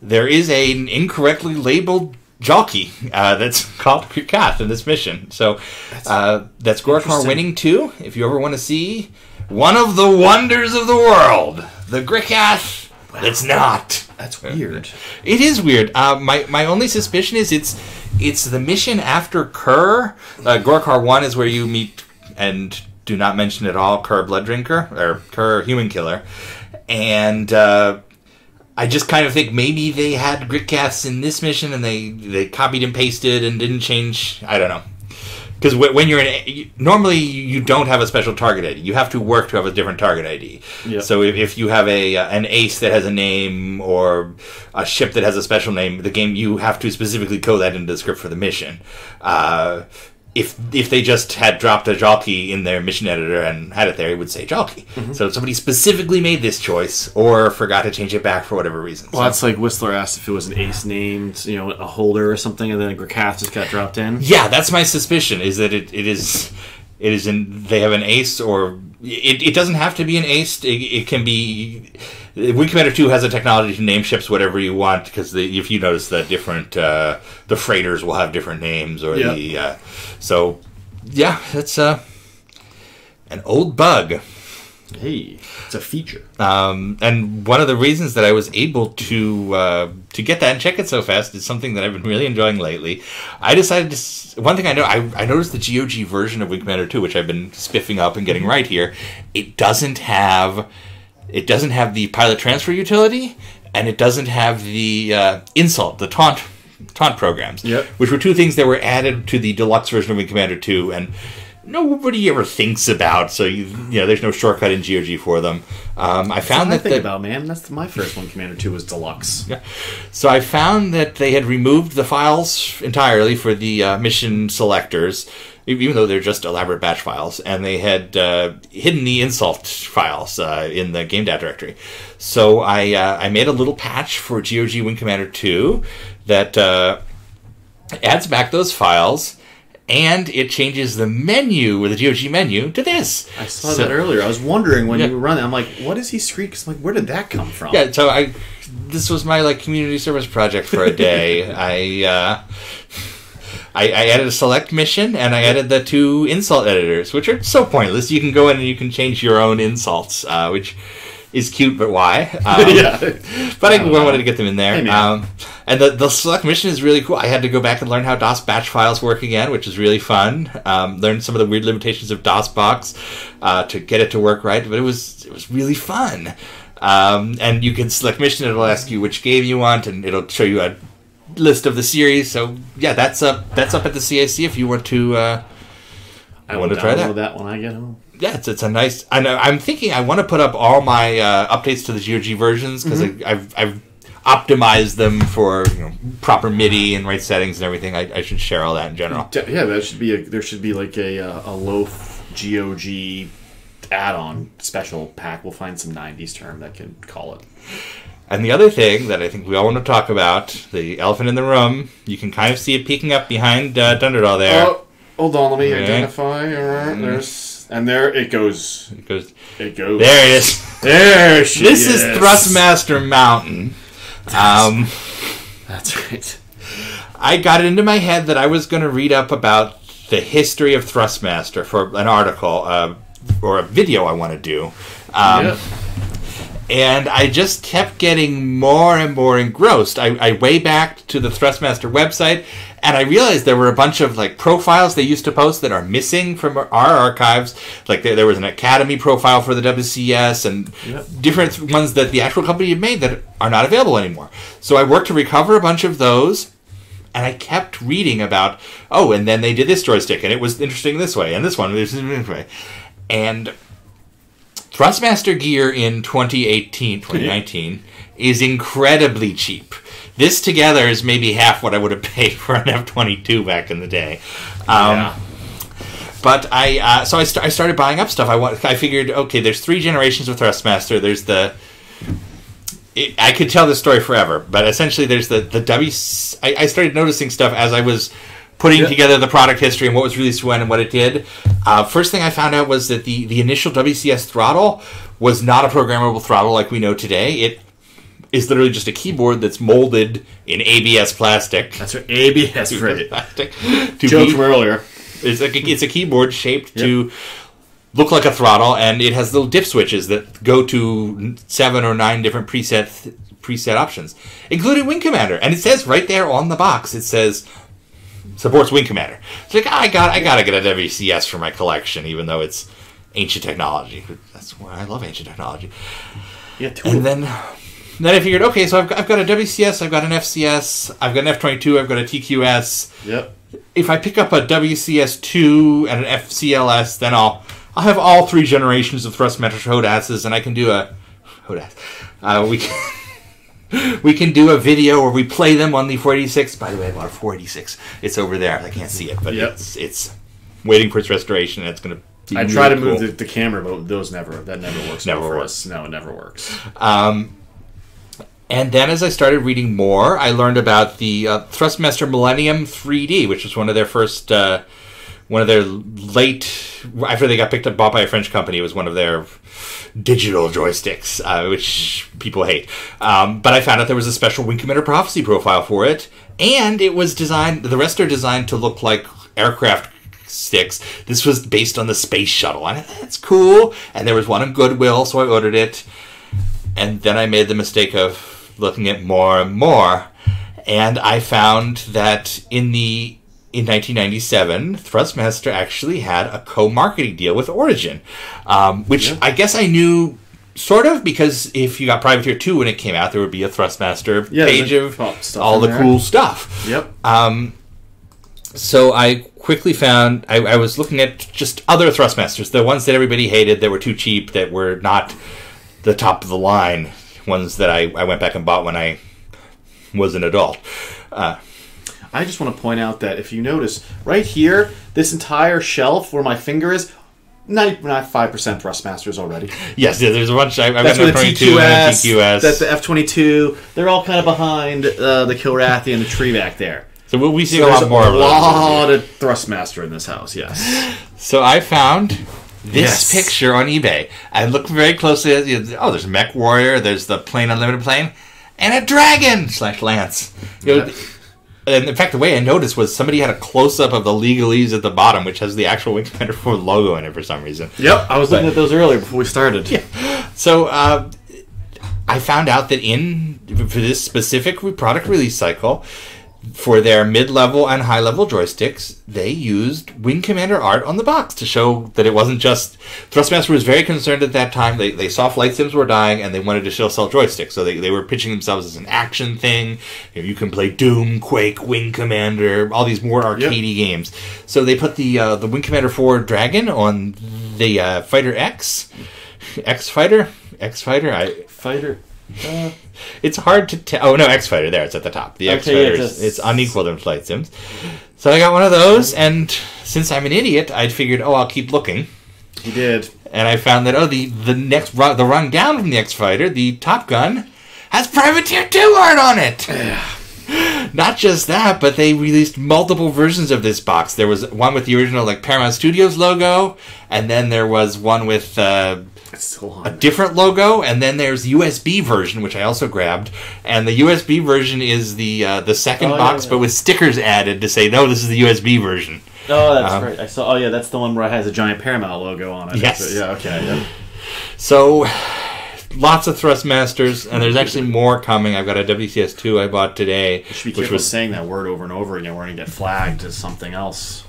There is an incorrectly labeled Jalki that's called Grakoth in this mission. So that's Gorkar winning 2. If you ever want to see one of the wonders of the world, the Grakoth that's not. That's weird. It is weird. My only suspicion is it's the mission after Kerr. Gorkar 1 is where you meet and do not mention at all Kerr Blood Drinker, or Kerr Human Killer. And I just kind of think maybe they had Gritcaths in this mission and they copied and pasted and didn't change. I don't know. Because when you're normally you don't have a special target ID. You have to work to have a different target ID. Yep. So if you have an ace that has a name or a ship that has a special name, the game, you have to specifically code that into the script for the mission. If they just had dropped a Jalki in their mission editor and had it there, it would say Jalki. Mm-hmm. So somebody specifically made this choice or forgot to change it back for whatever reason. Well, that's like Whistler asked if it was an ace named, a holder or something, and then Grakoth just got dropped in. Yeah, that's my suspicion, is that it is in, they have an ace, or it doesn't have to be an ace. It can be. Wing Commander 2 has a technology to name ships whatever you want, because if you notice that different the freighters will have different names, or so yeah, that's an old bug. Hey, it's a feature. And one of the reasons that I was able to get that and check it so fast is something that I've been really enjoying lately. I decided to. One thing I know, I noticed the GOG version of Wing Commander 2, which I've been spiffing up and getting right here. It doesn't have the pilot transfer utility, and it doesn't have the insult, the taunt programs, which were two things that were added to the deluxe version of Wing Commander 2, and nobody ever thinks about. So there's no shortcut in GOG for them. I found that. Think about, man. That's my first Wing Commander 2 was deluxe. Yeah. So I found that they had removed the files entirely for the mission selectors, even though they're just elaborate batch files, and they had hidden the insult files in the game data directory. So I made a little patch for GOG Wing Commander 2 that adds back those files, and it changes the menu, or the GOG menu, to this. I saw that earlier. I was wondering when you run it, I'm like, what is he screaming? I'm like, where did that come from? Yeah, so this was my like community service project for a day. I added a select mission, and I added the 2 insult editors, which are so pointless. You can go in and you can change your own insults, which is cute, but why? But I wanted to get them in there. Hey, and the select mission is really cool. I had to go back and learn how DOS batch files work again, which is really fun. Learn some of the weird limitations of DOSBox to get it to work right, but it was really fun. And you can select mission, it'll ask you which game you want, and it'll show you a list of the series. So yeah, that's up at the CIC if you want to. I want to try that when I get home. Yeah, it's a nice. I'm thinking I want to put up all my updates to the GOG versions because I've optimized them for proper MIDI and right settings and everything. I should share all that in general. Yeah, there should be like a LOAF GOG add-on special pack. We'll find some 90s term that can call it. And the other thing that I think we all want to talk about, the elephant in the room, you can kind of see it peeking up behind Dundradal there. Oh, hold on, let me identify. There it goes. It goes. It goes. There it is. There she is. This is Thrustmaster Mountain. That's right. I got it into my head that I was going to read up about the history of Thrustmaster for an article or a video I want to do. And I just kept getting more and more engrossed. I way back to the Thrustmaster website, and I realized there were a bunch of like profiles they used to post that are missing from our archives. Like there was an Academy profile for the WCS and different ones that the actual company had made that are not available anymore. So I worked to recover a bunch of those, and I kept reading about, and then they did this joystick, and it was interesting this way, and this one was this way. And Thrustmaster gear in 2019 is incredibly cheap. This together is maybe half what I would have paid for an F-22 back in the day. But I started buying up stuff. I figured, okay, there's 3 generations of Thrustmaster. There's I could tell this story forever, but essentially there's I started noticing stuff as I was putting together the product history and what was released when and what it did. First thing I found out was that the initial WCS throttle was not a programmable throttle like we know today. It is literally just a keyboard that's molded in ABS plastic. That's right, ABS plastic. Joke from earlier. It's a keyboard shaped to look like a throttle, and it has little dip switches that go to 7 or 9 different preset options, including Wing Commander. And it says right there on the box, it says supports Wing Commander. It's like, I gotta get a WCS for my collection, even though it's ancient technology. That's why I love ancient technology. Yeah, too. And then I figured, okay, so I've got a WCS, I've got an FCS, I've got an F-22, I've got a TQS. Yep. If I pick up a WCS2 and an FCLS, then I'll have all 3 generations of Thrustmaster HODASs, and I can do a HODAS. We can do a video where we play them on the 486. By the way, I bought a 486. It's over there. I can't see it, but it's waiting for its restoration. And it's going to be I try to move the camera, but that never works. Never works. Us. No, it never works. And then as I started reading more, I learned about the Thrustmaster Millennium 3D, which was one of their first, one of their late, after they got bought by a French company, it was one of their digital joysticks, which people hate. But I found out there was a special Wing Commander Prophecy profile for it, and it was designed, the rest are designed to look like aircraft sticks. This was based on the space shuttle, and that's cool. And there was one on Goodwill, so I ordered it. And then I made the mistake of looking at more and more, and I found that in 1997, Thrustmaster actually had a co-marketing deal with Origin, which I guess I knew sort of, because if you got Privateer 2 when it came out, there would be a Thrustmaster page of all the cool stuff. Yep. So I quickly found, I was looking at just other Thrustmasters, the ones that everybody hated, that were too cheap, that were not the top of the line, ones that I went back and bought when I was an adult. I just want to point out that if you notice, right here, this entire shelf where my finger is, 95% Thrustmasters already. Yes, there's a bunch. I've got the F-22 and the TQS. That's the F-22. They're all kind of behind the Kilrathi and the tree back there. So we'll be seeing a lot more of those. There's a lot of Thrustmaster in this house, yes. So I found this picture on eBay. I looked very closely at there's Mech Warrior, there's the Plane Unlimited plane, and a dragon / lance. And in fact, the way I noticed was somebody had a close-up of the legalese at the bottom, which has the actual Wing Commander 4 logo in it for some reason. Yep, I was looking at those earlier before we started. Yeah. So I found out that for this specific product release cycle, for their mid-level and high-level joysticks, they used Wing Commander art on the box to show that it wasn't just... Thrustmaster was very concerned at that time. They saw flight sims were dying, and they wanted to sell joysticks. So they were pitching themselves as an action thing. You can play Doom, Quake, Wing Commander, all these more arcadey games. So they put the Wing Commander 4 Dragon on the Fighter X. X-Fighter? X-Fighter? Fighter... it's hard to tell. Oh no, X-Fighter. There, it's at the top. The X-Fighter it's unequaled in flight sims. So I got one of those, and since I'm an idiot, I figured, I'll keep looking. You did, and I found that the rung down from the X-Fighter, the Top Gun, has Privateer 2 art on it. Not just that, but they released multiple versions of this box. There was one with the original Paramount Studios logo, and then there was one with a different logo, and then there's the USB version, which I also grabbed. And the USB version is the second box, but with stickers added to say, no, this is the USB version. Oh, that's right. I saw. Oh, yeah, that's the one where it has a giant Paramount logo on it. Yes. Yeah. Okay. Yeah. So, lots of Thrustmasters, and there's actually more coming. I've got a WCS2 I bought today. You should be careful saying that word over and over again. We're going to get flagged as something else.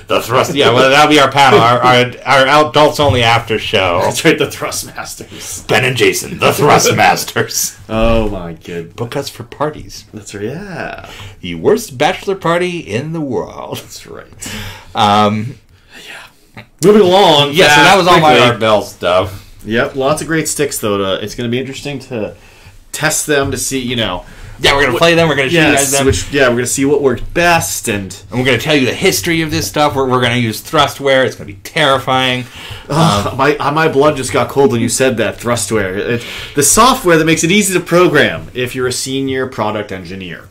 The Thrust, that'll be our panel, our adults only after show. That's right, the Thrustmasters. Ben and Jason, the Thrustmasters. Oh my good. Book us for parties. That's right, yeah. The worst bachelor party in the world. That's right. Yeah. Moving along. Yeah, so that was all my Art Bell stuff. Yep, lots of great sticks though. It's going to be interesting to test them to see, Yeah, we're going to play them. We're going to show you guys them. We're going to see what worked best. And we're going to tell you the history of this stuff. We're going to use Thrustware. It's going to be terrifying. My blood just got cold when you said that, Thrustware. The software that makes it easy to program if you're a senior product engineer.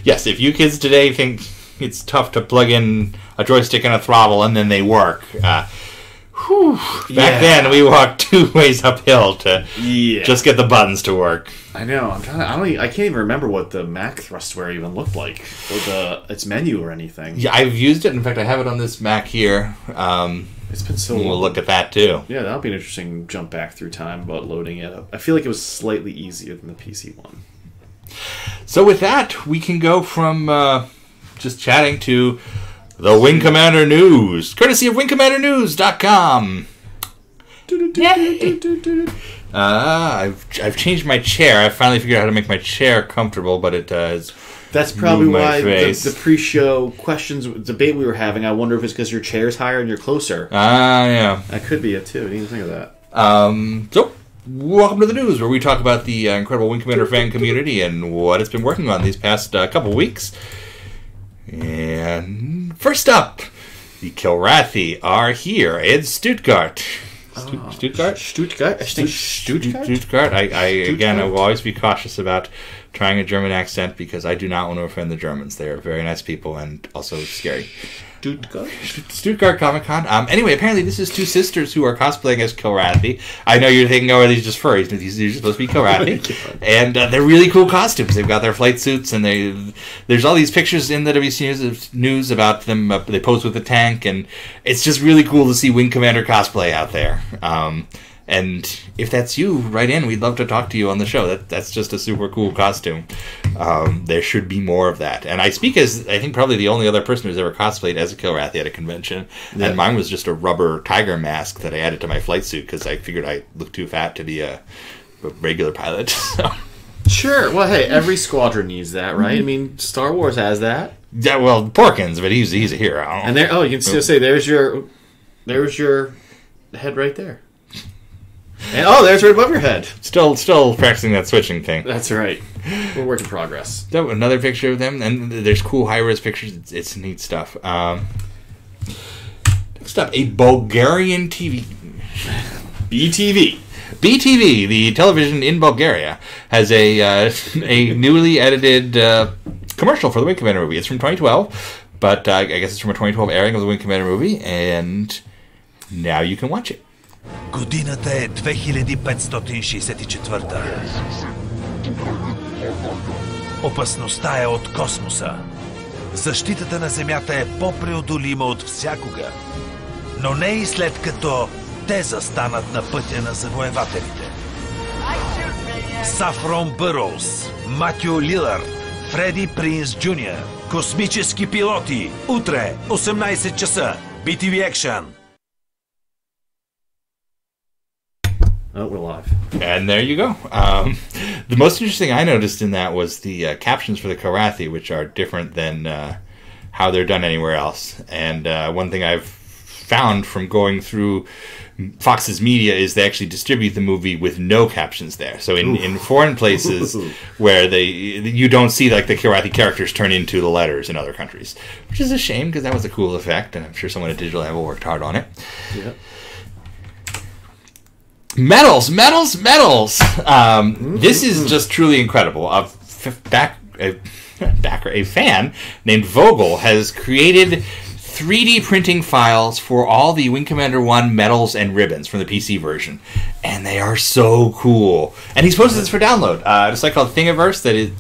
Yes, if you kids today think it's tough to plug in a joystick and a throttle and then they work... Back then, we walked 2 ways uphill to just get the buttons to work. I know. I can't even remember what the Mac Thrustware even looked like, or its menu or anything. Yeah, I've used it. In fact, I have it on this Mac here. It's been so long. We'll look at that too. Yeah, that'll be an interesting jump back through time about loading it up. I feel like it was slightly easier than the PC one. So with that, we can go from just chatting to the Wing Commander News, courtesy of wingcommandernews.com. I've changed my chair. I finally figured out how to make my chair comfortable, but it does. That's probably why the pre-show questions debate we were having. I wonder if it's because your chair's higher and you're closer. Yeah. That could be it too. I didn't even think of that. So, welcome to the news, where we talk about the incredible Wing Commander fan community and what it's been working on these past couple weeks. And first up, the Kilrathi are here in Stuttgart. Stuttgart? Stuttgart? Stuttgart. I will always be cautious about trying a German accent because I do not want to offend the Germans. They are very nice people and also scary. Stuttgart Comic Con. Anyway, apparently this is 2 sisters who are cosplaying as Kilrathi. I know you're thinking, are these just furries? But these are supposed to be Kilrathi. And they're really cool costumes. They've got their flight suits, and there's all these pictures in the WC News about them. They pose with the tank, and it's just really cool to see Wing Commander cosplay out there. And if that's you, write in. We'd love to talk to you on the show. That's just a super cool costume. There should be more of that. And I speak as, I think, probably the only other person who's ever cosplayed as a Kilrathi at a convention. Yeah. And mine was just a rubber tiger mask that I added to my flight suit because I figured I looked too fat to be a regular pilot. So. Sure. Well, hey, every squadron needs that, right? I mean, Star Wars has that. Yeah, well, Porkins, but he's a hero. And there, you can still say, there's your head right there. And there's right above your head. Still practicing that switching thing. That's right. We're work in progress. So another picture of them, and there's cool high-res pictures. It's neat stuff. Next up, a Bulgarian TV. BTV. BTV, the television in Bulgaria, has a newly edited commercial for the Wing Commander movie. It's from 2012, but I guess it's from a 2012 airing of the Wing Commander movie, and now you can watch it. Годината е 2564. Опасността е от космоса. Защитата на Земята е по-преодолима от всякога. Но не и след като те застанат на пътя на завоевателите. Сафрон Бъроуз, Матю Лилард, Фреди Принц Джуниор. Космически пилоти. Утре, 18 часа. BTV Action. Oh, we're live. And there you go. The most interesting I noticed in that was the captions for the Karathi, which are different than how they're done anywhere else. And one thing I've found from going through Fox's media is they actually distribute the movie with no captions there. So in foreign places where you don't see like the Karathi characters turn into the letters in other countries, which is a shame because that was a cool effect, and I'm sure someone at Digital Level worked hard on it. Yeah. Medals! This is just truly incredible. A fan named Vogel has created 3D printing files for all the Wing Commander 1 medals and ribbons from the PC version. And they are so cool. And he's posted this for download. It's a site called Thingiverse that is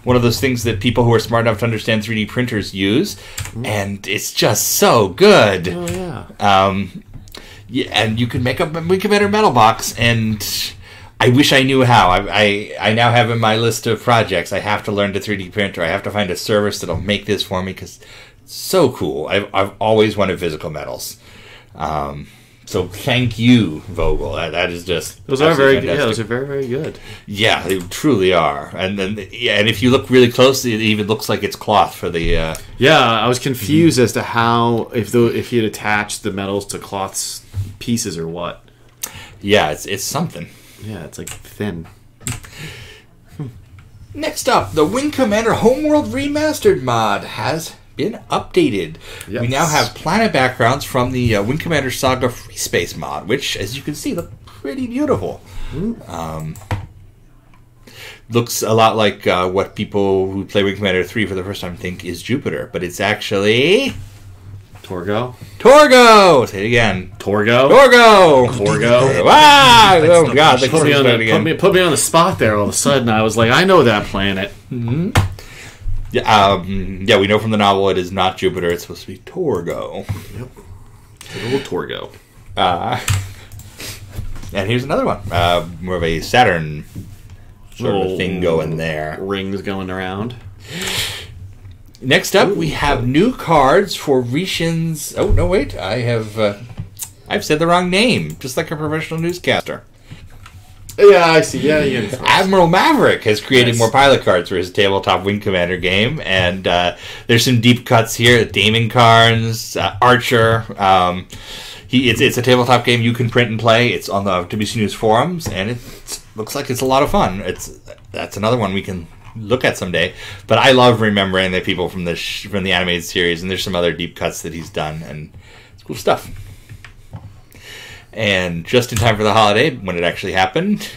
one of those things that people who are smart enough to understand 3D printers use. And it's just so good. Oh, yeah. Yeah, and you can make a Wing Commander medal box, and I wish I knew how. I now have in my list of projects, I have to learn to 3D print, or I have to find a service that'll make this for me, because it's so cool. I've always wanted physical medals. So thank you, Vogel. That is just... Those are very good. Yeah, those are very, very good. Yeah, they truly are. And if you look really close, it even looks like it's cloth for the... Yeah, I was confused as to how, if he had attached the medals to cloth's pieces or what. Yeah, it's something. Yeah, it's like thin. Next up, the Wing Commander Homeworld Remastered mod has been updated. Yes. We now have planet backgrounds from the Wing Commander Saga Free Space mod, which, as you can see, look pretty beautiful. Looks a lot like what people who play Wing Commander 3 for the first time think is Jupiter, but it's actually... Torgo? Say it again. Torgo? Ah! Oh, God. Put me on the spot there all of a sudden. I was like, I know that planet. Mm-hmm. Yeah, we know from the novel it is not Jupiter. It's supposed to be Torgo. Yep. Good old Torgo. And here's another one. More of a Saturn sort of thing going there. Rings going around. Next up, we have new cards for Rishin's... Oh, no, wait. I've said the wrong name, just like a professional newscaster. Yeah, I see. Yeah. Admiral Maverick has created more pilot cards for his tabletop Wing Commander game, and there's some deep cuts here. Damon Carnes, Archer. It's a tabletop game you can print and play. It's on the WC News forums, and it looks like it's a lot of fun. That's another one we can look at someday. But I love remembering the people from the animated series, and there's some other deep cuts that he's done, and it's cool stuff. And just in time for the holiday, when it actually happened,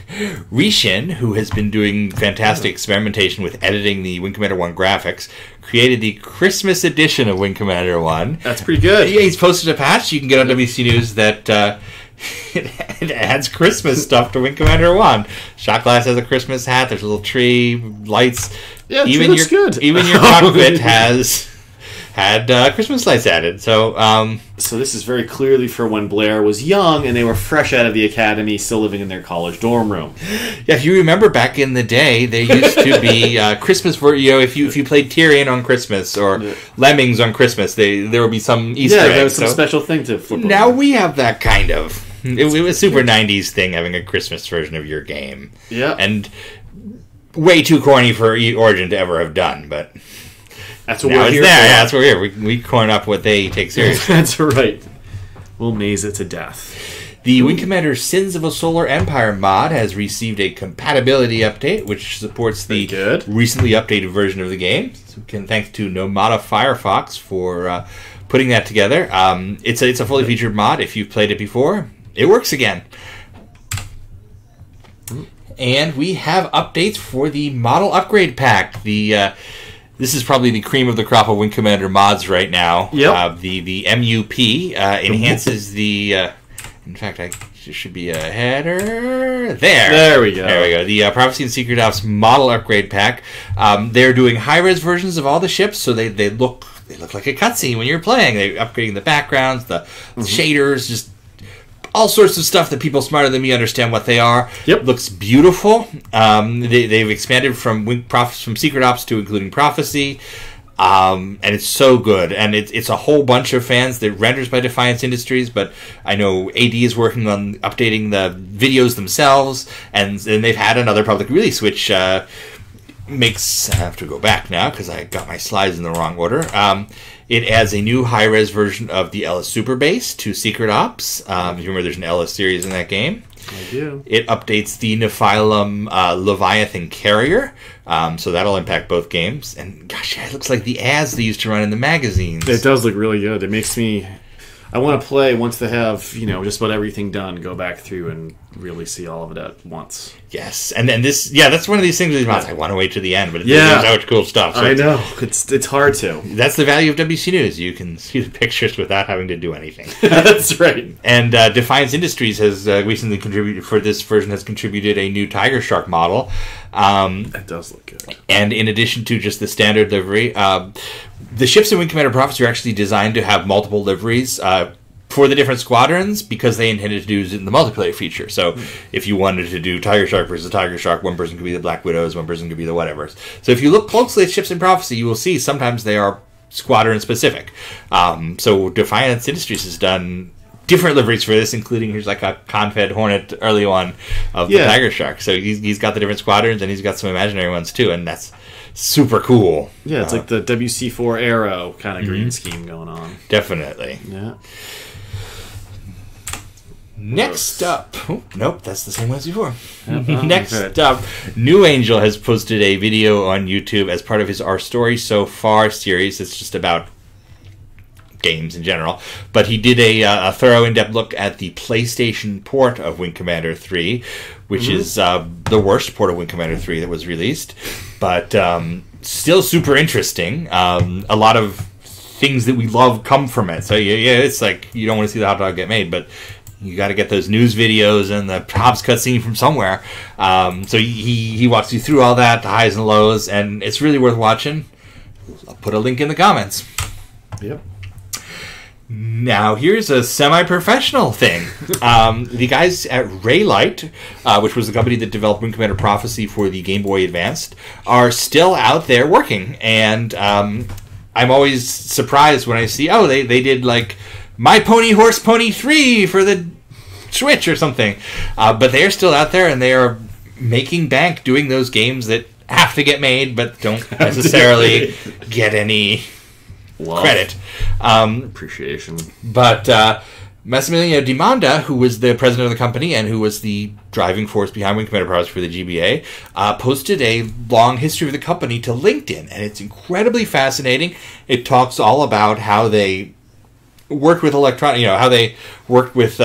Rishin, who has been doing fantastic experimentation with editing the Wing Commander 1 graphics, created the Christmas edition of Wing Commander 1. That's pretty good. Yeah, he's posted a patch you can get on WC News that it adds Christmas stuff to Wing Commander 1. Shot Glass has a Christmas hat, there's a little tree, lights. Yeah, it looks good. Even your cockpit had Christmas lights added. So this is very clearly for when Blair was young and they were fresh out of the academy, still living in their college dorm room. Yeah, if you remember back in the day, there used to be Christmas for if you played Tyrion on Christmas or Lemmings on Christmas, there would be some Easter egg. Yeah, there was some special thing to flip over. Now we have that kind of. It was a super 90s thing having a Christmas version of your game. Yeah, and way too corny for Origin to ever have done, but. That's what we're here for. Yeah, that's what we're here. We corn up what they take seriously. That's right. We'll maze it to death. The Wing Commander Sins of a Solar Empire mod has received a compatibility update, which supports the recently updated version of the game. So thanks to Nomada Firefox for putting that together. It's a fully featured mod. If you've played it before, it works again. And we have updates for the Model Upgrade Pack. This is probably the cream of the crop of Wing Commander mods right now. Yep. The MUP enhances the... in fact, I there should be a header. There we go. There we go. The Prophecy and Secret Ops model upgrade pack. They're doing high-res versions of all the ships, so they look like a cutscene when you're playing. They're upgrading the backgrounds, the shaders, just all sorts of stuff that people smarter than me understand what they are. Yep. Looks beautiful. They've expanded from Secret Ops to including Prophecy. And it's so good, and it's a whole bunch of fans. They're renders by Defiance Industries, but I know AD is working on updating the videos themselves, and they've had another public release, which makes... I have to go back now, because I got my slides in the wrong order. It adds a new high-res version of the Ellis Super Base to Secret Ops. You remember there's an Ellis series in that game. I do. It updates the Nephilim Leviathan carrier, so that'll impact both games. And gosh, yeah, it looks like the ads they used to run in the magazines. It does look really good. It makes me... I want to play once they have, just about everything done, go back through and really see all of it at once. Yes, and then this, that's one of these things that I want to wait to the end, but there's so much cool stuff. So I know. It's hard to. That's the value of WC News. You can see the pictures without having to do anything. That's right. And Defiance Industries has recently contributed, for this version, has contributed a new Tiger Shark model. That does look good. And in addition to just the standard livery, the ships in Wing Commander Prophecy are actually designed to have multiple liveries for the different squadrons, because they intended to do it in the multiplayer feature. So if you wanted to do Tiger Shark versus Tiger Shark, one person could be the Black Widows, one person could be the whatevers. So if you look closely at ships in Prophecy, you will see sometimes they are squadron specific. So Defiance Industries has done different liveries for this, including here's like a Confed Hornet early one of the Tiger Shark. So he's got the different squadrons, and he's got some imaginary ones too, and that's super cool. Yeah, it's like the WC4 Arrow kind of green scheme going on. Definitely. Yeah. Next up, nope, that's the same one as before. Next up, New Angel has posted a video on YouTube as part of his Our Story So Far series. It's just about games in general, but he did a thorough in-depth look at the PlayStation port of Wing Commander 3, which is the worst port of Wing Commander 3 that was released, but still super interesting. A lot of things that we love come from it. So yeah, it's like you don't want to see the hot dog get made, but you got to get those news videos and the Hobbs cutscene from somewhere. So he walks you through all that, the highs and lows, and it's really worth watching. I'll put a link in the comments. Yep. Now, here's a semi-professional thing. The guys at Raylight, which was the company that developed Wing Commander Prophecy for the Game Boy Advanced, are still out there working. And I'm always surprised when I see, they did like My Pony Horse Pony 3 for the Switch or something. But they're still out there, and they are making bank doing those games that have to get made but don't necessarily get any credit. Appreciation. But Massimiliano Di Manda, who was the president of the company and who was the driving force behind Wing Commander Prophecy for the GBA, posted a long history of the company to LinkedIn, and it's incredibly fascinating. It talks all about how they worked with how they worked with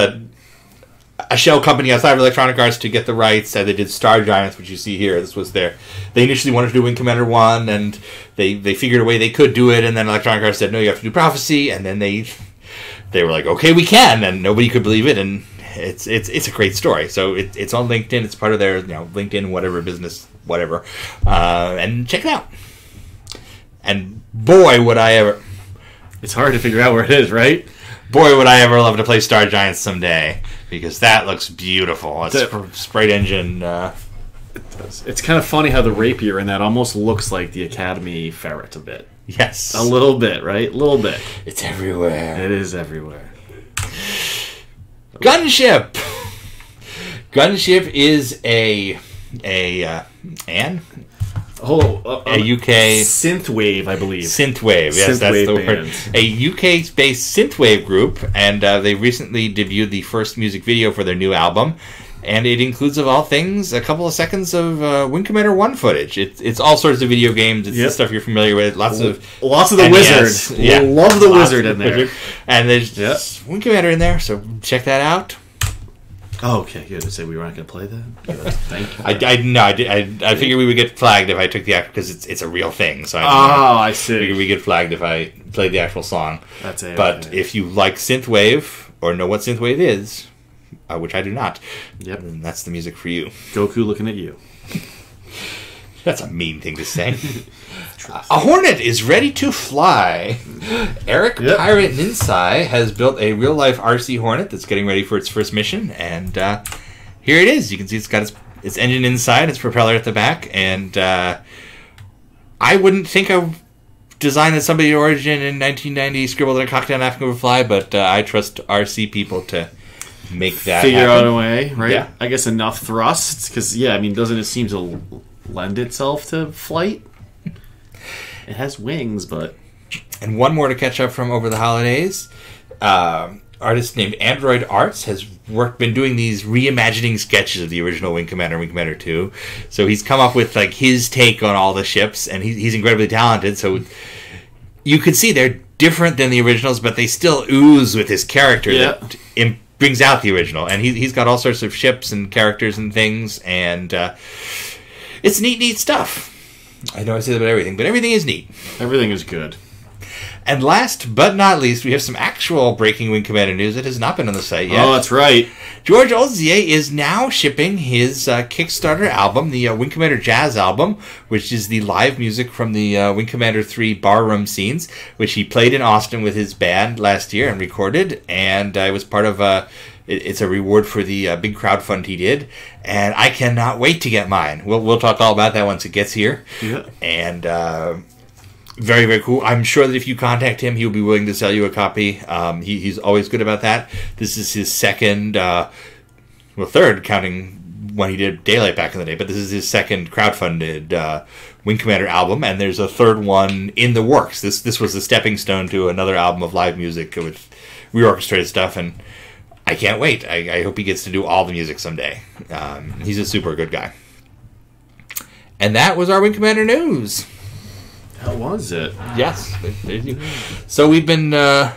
a shell company outside of Electronic Arts to get the rights. They did Star Giants, which you see here. This was they initially wanted to do Wing Commander 1, and they figured a way they could do it, and then Electronic Arts said, no, you have to do Prophecy, and then they were like, okay, we can, and nobody could believe it, and it's a great story. So it's on LinkedIn. It's part of their LinkedIn whatever business, whatever, and check it out. And boy, would I ever... It's hard to figure out where it is, right? Boy, would I ever love to play Star Giants someday, because that looks beautiful. It's sprite engine. It's kind of funny how the rapier in that almost looks like the Academy ferret a bit. Yes. A little bit, right? A little bit. It's everywhere. It is everywhere. Gunship! Gunship is a UK synthwave, I believe. Synthwave, yes, that's the word. A UK-based synthwave group, and they recently debuted the first music video for their new album, and it includes, of all things, a couple of seconds of Wing Commander 1 footage. It's all sorts of video games. It's the stuff you're familiar with. Lots of the NES. wizard. Yeah, love the wizard in there. And there's Wing Commander in there, so check that out. Oh, okay, good. To say we weren't going to play that. Good. Thank you. I figured we would get flagged if I took the actual, because it's a real thing. So I see. I figured we get flagged if I played the actual song. That's it. But if you like synthwave or know what synthwave is, which I do not. Yep. And that's the music for you. Goku looking at you. That's a mean thing to say. A Hornet is ready to fly. Eric Pirate Ninsai has built a real-life RC Hornet that's getting ready for its first mission, and here it is. You can see it's got its engine inside, its propeller at the back, and I wouldn't think of designing somebody origin in 1990 scribbled in a cocktail napkin would fly, but I trust RC people to make that figure happen. out a way, right? Yeah. I guess enough thrust, because, doesn't it seem to lend itself to flight? It has wings, but... And one more to catch up from over the holidays. Artist named Android Arts has been doing these reimagining sketches of the original Wing Commander and Wing Commander 2. So he's come up with like his take on all the ships, and he's incredibly talented. So you can see they're different than the originals, but they still ooze with his character that brings out the original. And he's got all sorts of ships and characters and things, and it's neat stuff. I know I say that about everything, but everything is neat. Everything is good. And last but not least, we have some actual breaking Wing Commander news that has not been on the site yet. Oh, that's right. George Oldzier is now shipping his Kickstarter album, the Wing Commander Jazz album, which is the live music from the Wing Commander 3 barroom scenes, which he played in Austin with his band last year and recorded, and it was part of it's a reward for the big crowdfund he did, and I cannot wait to get mine. We'll talk all about that once it gets here. Yeah. And very, very cool. I'm sure that if you contact him, he'll be willing to sell you a copy. He's always good about that. This is his second, third, counting when he did Daylight back in the day, but this is his second crowdfunded Wing Commander album, and there's a third one in the works. This was the stepping stone to another album of live music with reorchestrated stuff, and I can't wait. I hope he gets to do all the music someday. He's a super good guy. And that was our Wing Commander news. How was it? Yes. So we've been talking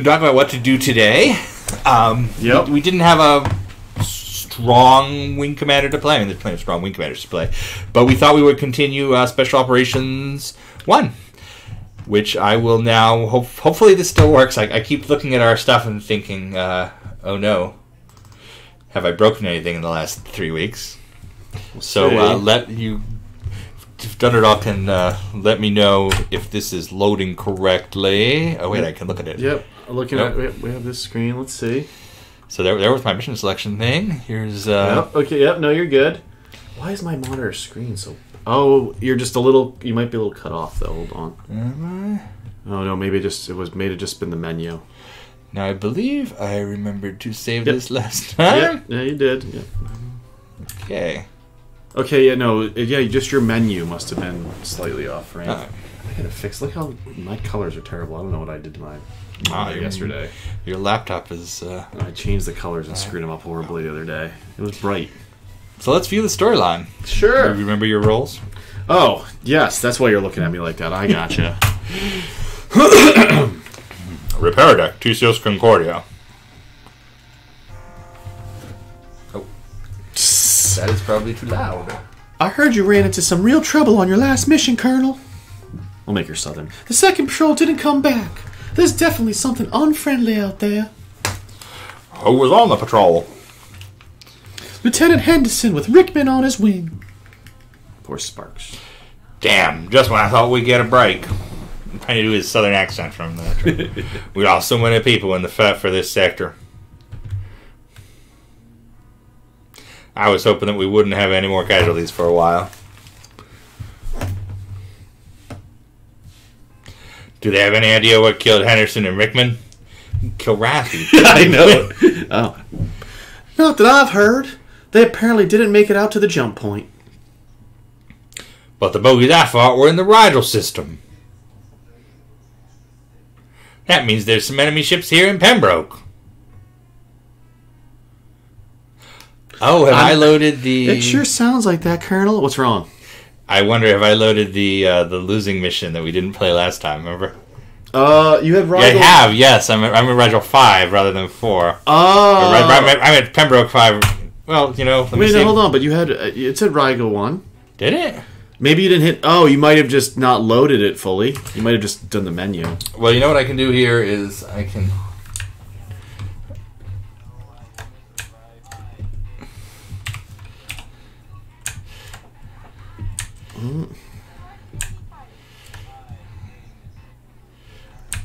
about what to do today. We didn't have a strong Wing Commander to play. I mean, there's plenty of strong Wing Commanders to play. But we thought we would continue Special Operations 1, which I will now... hopefully this still works. I keep looking at our stuff and thinking, oh no, have I broken anything in the last 3 weeks? So let you... If Dundradal can let me know if this is loading correctly. Oh, wait, I can look at it. Yep. Looking at we have this screen. Let's see. So there was my mission selection thing. Here's... Yep. Okay, yep. No, you're good. Why is my monitor screen so... Oh, you're just a little... You might be a little cut off, though. Hold on. Am I? Oh, no, maybe it may have just been the menu. Now, I believe I remembered to save this last time. Yep. Yeah, you did. Yep. Okay. Okay, just your menu must have been slightly off, right? I gotta fix... Look how my colors are terrible. I don't know what I did to my monitor yesterday. Your laptop is... I changed the colors and screwed them up horribly the other day. It was bright. So let's view the storyline. Sure. Do you remember your roles? Oh, yes. That's why you're looking at me like that. I gotcha. Repair deck, TCS Concordia. Oh. That is probably too loud. I heard you ran into some real trouble on your last mission, Colonel. I'll make her southern. The second patrol didn't come back. There's definitely something unfriendly out there. Who was on the patrol? Lieutenant Henderson with Rickman on his wing. Poor Sparks. Damn, just when I thought we'd get a break. I'm trying to do his southern accent from that. We lost so many people in the fight for this sector. I was hoping that we wouldn't have any more casualties for a while. Do they have any idea what killed Henderson and Rickman? Kilrathi. I know. Oh. Not that I've heard. They apparently didn't make it out to the jump point. But the bogies I fought were in the Rigel system. That means there's some enemy ships here in Pembroke. Oh, have I loaded the... It sure sounds like that, Colonel. What's wrong? I wonder if I loaded the losing mission that we didn't play last time, remember? You have Rigel... Yeah, I have, yes. I'm in Rigel 5 rather than 4. Oh! I'm at Pembroke 5. Well, let me see. Hold on, but you had... It said Rigel 1. Did it? Maybe you didn't hit... Oh, you might have just not loaded it fully. You might have just done the menu. Well, you know what I can do here is I can...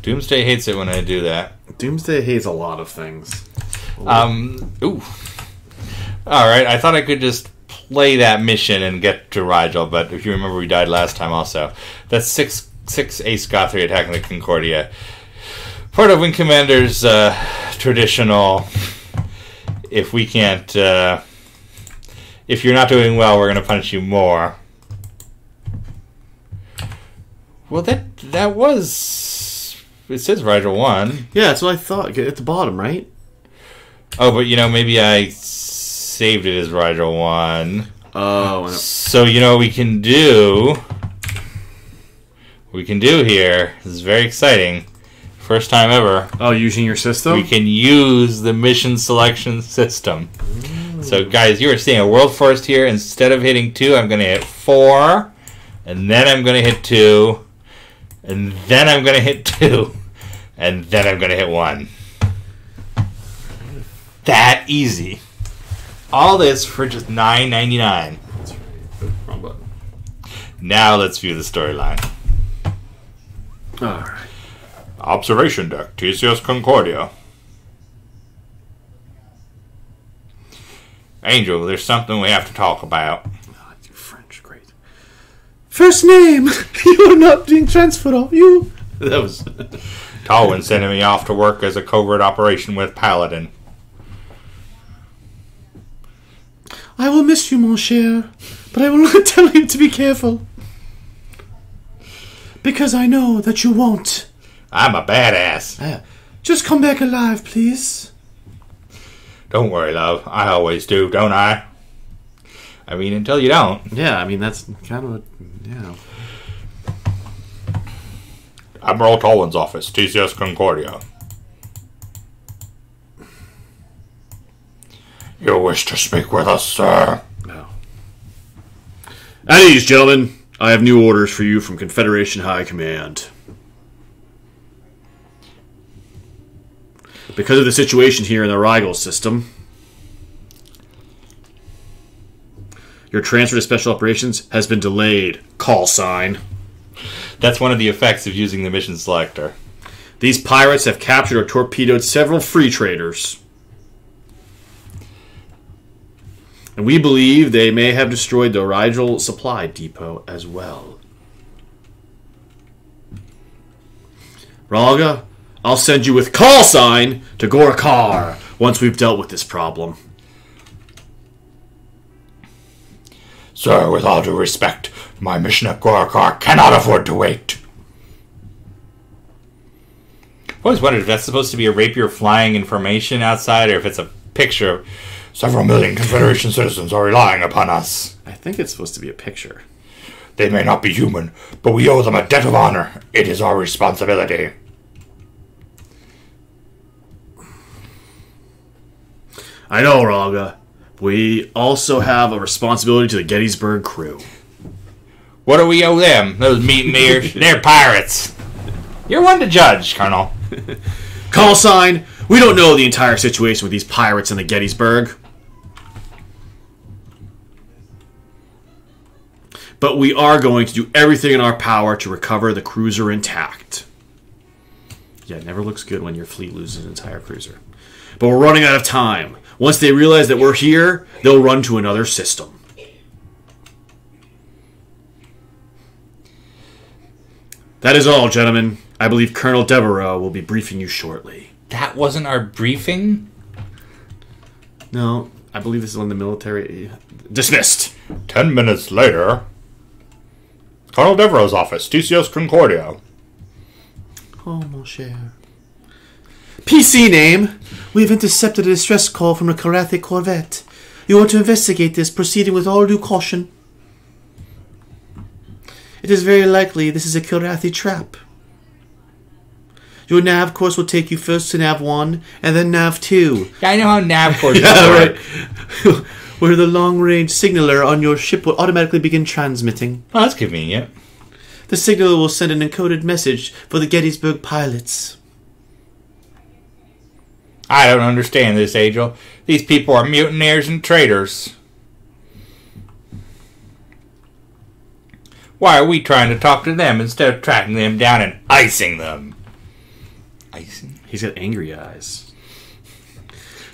Doomsday hates it when I do that. Doomsday hates a lot of things. Ooh. Alright, I thought I could just play that mission and get to Rigel, but if you remember, we died last time also. That's 6 Ace Guthrie attacking the Concordia. Part of Wing Commander's traditional, if we can't, if you're not doing well, we're going to punish you more. Well, that was, it says Rigel 1. Yeah, that's what I thought, at the bottom, right? Oh, but maybe I saved it as Rigel 1. Oh. So, what we can do here, this is very exciting. First time ever. Oh, using your system? We can use the mission selection system. Ooh. So, guys, you are seeing a world first here. Instead of hitting 2, I'm going to hit 4. And then I'm going to hit 2. And then I'm going to hit 2. And then I'm going to hit 1. That easy. All this for just $9.99. That's right. Wrong button. Now let's view the storyline. Alright. Observation deck, TCS Concordia. Angel, there's something we have to talk about. Oh, I do French, great. First name! You are not being transferred off, you! That was... Talwyn sending me off to work as a covert operation with Paladin. I will miss you, mon cher, but I will not tell you to be careful. Because I know that you won't. I'm a badass. Just come back alive, please. Don't worry, love. I always do, don't I? I mean, until you don't. Yeah, I mean, that's kind of yeah. Admiral Talwyn's office, TCS Concordia. You wish to speak with us, sir? No. At ease, gentlemen. I have new orders for you from Confederation High Command. Because of the situation here in the Rigel system, your transfer to Special Operations has been delayed. Call sign. That's one of the effects of using the mission selector. These pirates have captured or torpedoed several free traders. And we believe they may have destroyed the Rigel supply depot as well. Ralga, I'll send you with call sign to Gorakar once we've dealt with this problem. Sir, with all due respect, my mission at Gorakar cannot afford to wait. I always wondered if that's supposed to be a rapier flying information outside or if it's a picture of several million Confederation citizens are relying upon us. I think it's supposed to be a picture. They may not be human, but we owe them a debt of honor. It is our responsibility. I know, Ralga. We also have a responsibility to the Gettysburg crew. What do we owe them? Those mutineers? They're pirates. You're one to judge, Colonel. Call sign. We don't know the entire situation with these pirates in the Gettysburg. But we are going to do everything in our power to recover the cruiser intact. Yeah, it never looks good when your fleet loses an entire cruiser. But we're running out of time. Once they realize that we're here, they'll run to another system. That is all, gentlemen. I believe Colonel Devereaux will be briefing you shortly. That wasn't our briefing? No, I believe this is on the military... Dismissed! 10 minutes later... Colonel Devereaux's office, TCS Concordia. Oh, mon cher. PC name. We have intercepted a distress call from a Karathi corvette. You want to investigate this, proceeding with all due caution. It is very likely this is a Karathi trap. Your nav course will take you first to nav 1, and then nav 2. Yeah, I know how nav courses work. Right. Where the long-range signaler on your ship will automatically begin transmitting. Oh, that's convenient. The signaler will send an encoded message for the Gettysburg pilots. I don't understand this, Angel. These people are mutineers and traitors. Why are we trying to talk to them instead of tracking them down and icing them? Icy. He's got angry eyes.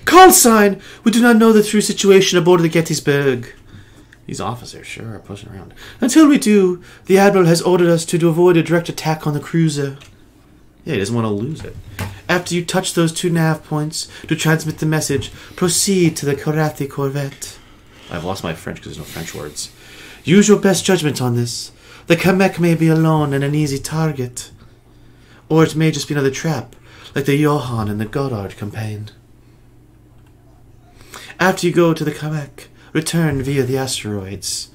Call sign! We do not know the true situation aboard the Gettysburg. These officers sure are pushing around. Until we do, the Admiral has ordered us to avoid a direct attack on the cruiser. Yeah, he doesn't want to lose it. After you touch those 2 nav points to transmit the message, proceed to the Karathi corvette. I've lost my French because there's no French words. Use your best judgment on this. The Kamek may be alone and an easy target. Or it may just be another trap, like the Johan and the Goddard campaign. After you go to the Kamek, return via the asteroids.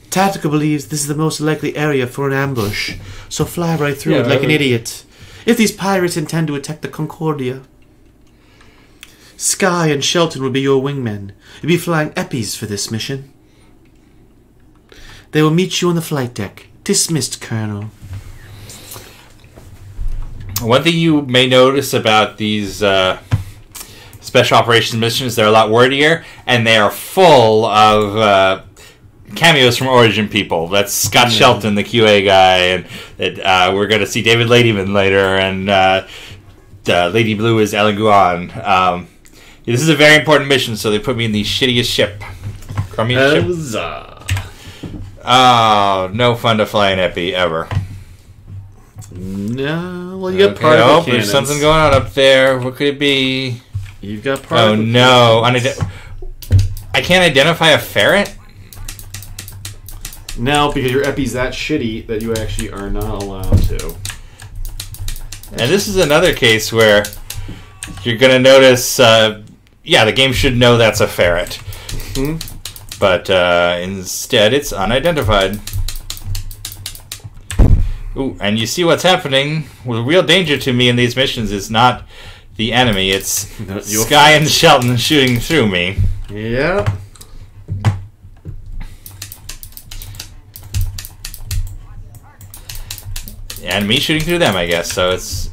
Tactical believes this is the most likely area for an ambush, so fly right through it like an idiot. If these pirates intend to attack the Concordia. Sky and Shelton will be your wingmen. You'll be flying Eppies for this mission. They will meet you on the flight deck. Dismissed, Colonel. One thing you may notice about these special operations missions, they're a lot wordier, and they are full of cameos from Origin people. That's Scott Shelton, the QA guy, and we're going to see David Ladyman later, and Lady Blue is Ellen Guan. This is a very important mission, so they put me in the shittiest ship. Crummiest ship. Oh, no fun to fly an Epi, ever. No, well, you got part of the there's something going on up there. What could it be? You've got part of the no. I can't identify a ferret? No, because your Epi's that shitty that you actually are not allowed to. And this is another case where you're going to notice, the game should know that's a ferret. Mm-hmm. But instead, it's unidentified. Ooh, and you see what's happening. Well, the real danger to me in these missions is not the enemy. It's Sky and Shelton shooting through me. Yeah. And me shooting through them, I guess. So it's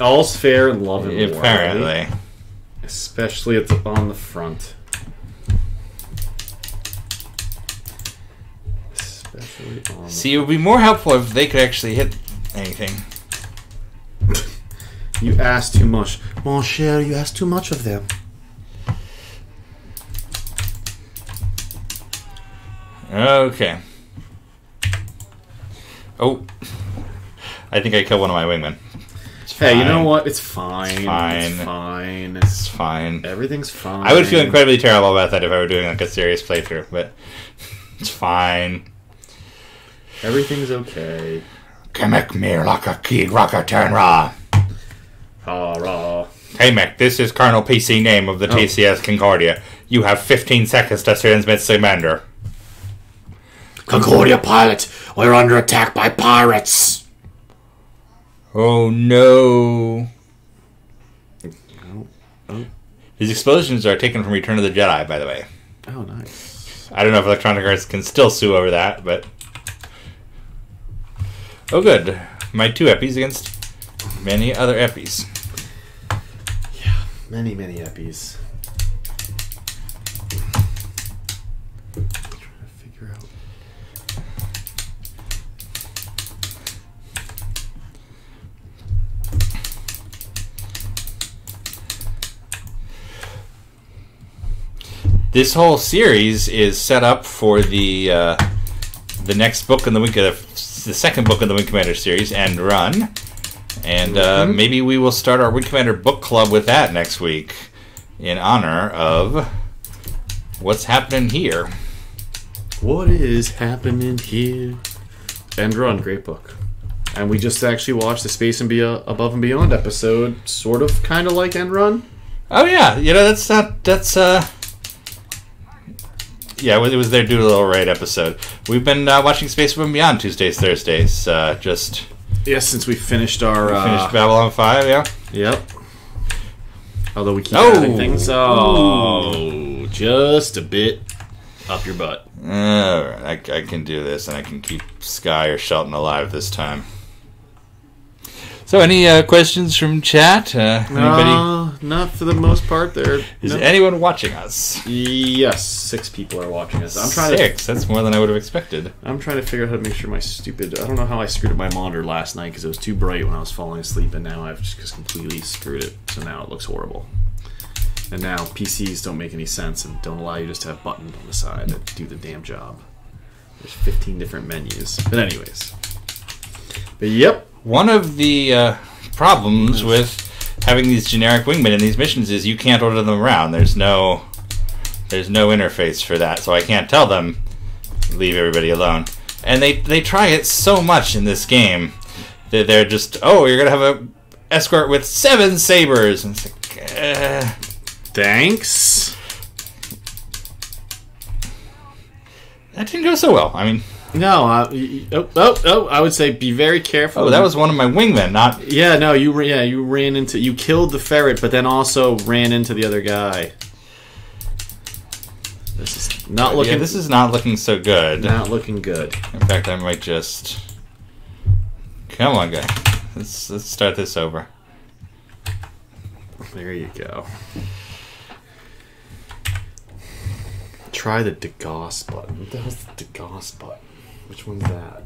all's fair in love and war. Apparently. Especially it's on the front. See, it would be more helpful if they could actually hit anything. You ask too much. Mon cher, you ask too much of them. Okay. Oh. I think I killed one of my wingmen. Hey, you know what? It's fine. It's fine. It's fine. It's fine. Everything's fine. I would feel incredibly terrible about that if I were doing like a serious playthrough, but it's fine. Everything's okay. Kamek mir laka ki raka tenra. Hurrah. Hey Mech, this is Colonel PC name of the TCS Concordia. You have 15 seconds to transmit Commander. Concordia pilot, we're under attack by pirates. Oh no. Oh. These explosions are taken from Return of the Jedi, by the way. Oh, nice. I don't know if Electronic Arts can still sue over that, but... Oh, good. My 2 Eppies against many other Eppies. Yeah, many Eppies. I'm trying to figure out... This whole series is set up for the next book in the Wing, the second book in the Wing Commander series, End Run, and maybe we will start our Wing Commander book club with that next week, in honor of what's happening here. What is happening here? End Run, great book, and we just actually watched the Space and Above and Beyond episode, sort of, kind of like End Run. Oh yeah, yeah, it was their Doodle Raid episode. We've been watching Space Above and Beyond Tuesdays, Thursdays. Since we finished our... finished Babylon 5, yeah. Yep. Although we keep adding things. Oh, just a bit up your butt. Alright, I can do this, and I can keep Sky or Shelton alive this time. So, any questions from chat? Anybody? Not for the most part. Is anyone watching us? Yes, 6 people are watching us. I'm trying 6? That's more than I would have expected. I'm trying to figure out how to make sure my stupid... I don't know how I screwed up my monitor last night because it was too bright when I was falling asleep, and now I've just completely screwed it. So now it looks horrible. And now PCs don't make any sense and don't allow you just to have buttons on the side that do the damn job. There's 15 different menus. But anyways. But yep. One of the problems with having these generic wingmen in these missions is you can't order them around. There's no interface for that, so I can't tell them leave everybody alone. And they try it so much in this game that they're just, oh, you're gonna have a escort with 7 sabers, and it's like, thanks. That didn't go so well. I mean. No, I would say be very careful. Oh, that was one of my wingmen, not... Yeah, no, you ran into... You killed the ferret, but then also ran into the other guy. This is not looking... Yeah, this is not looking so good. Not looking good. In fact, I might just... Come on, guy. Let's start this over. There you go. Try the DeGoss button. What the hell's the DeGoss button? Which one's that?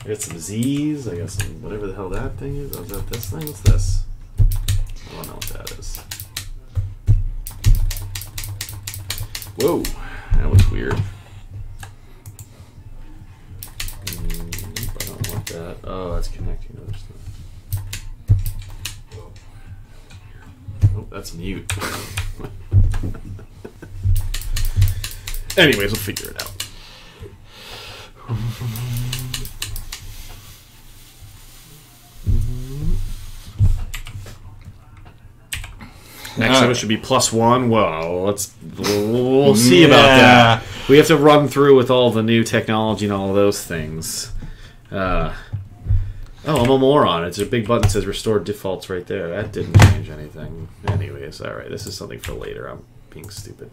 I got some Z's. I got some whatever the hell that thing is. Oh, is that this thing? What's this? I don't know what that is. Whoa, that looks weird. I don't want that. Oh, that's connecting to other stuff. Oh, that's mute. Anyways, we'll figure it out. Next time it should be +1. Well, we'll see about that. We have to run through with all the new technology and all of those things. Oh, I'm a moron. It's a big button that says restore defaults right there. That didn't change anything. Anyways, alright, this is something for later. I'm being stupid.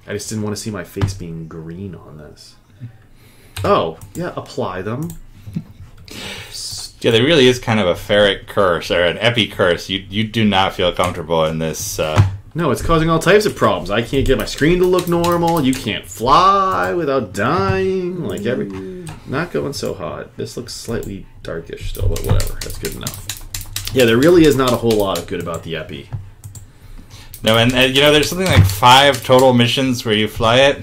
I just didn't want to see my face being green on this. Oh, yeah, apply them. Yeah, there really is kind of a ferret curse, or an epi curse. You do not feel comfortable in this. No, it's causing all types of problems. I can't get my screen to look normal. You can't fly without dying. Like not going so hot. This looks slightly darkish still, but whatever. That's good enough. Yeah, there really is not a whole lot of good about the epi. No, and there's something like 5 total missions where you fly it,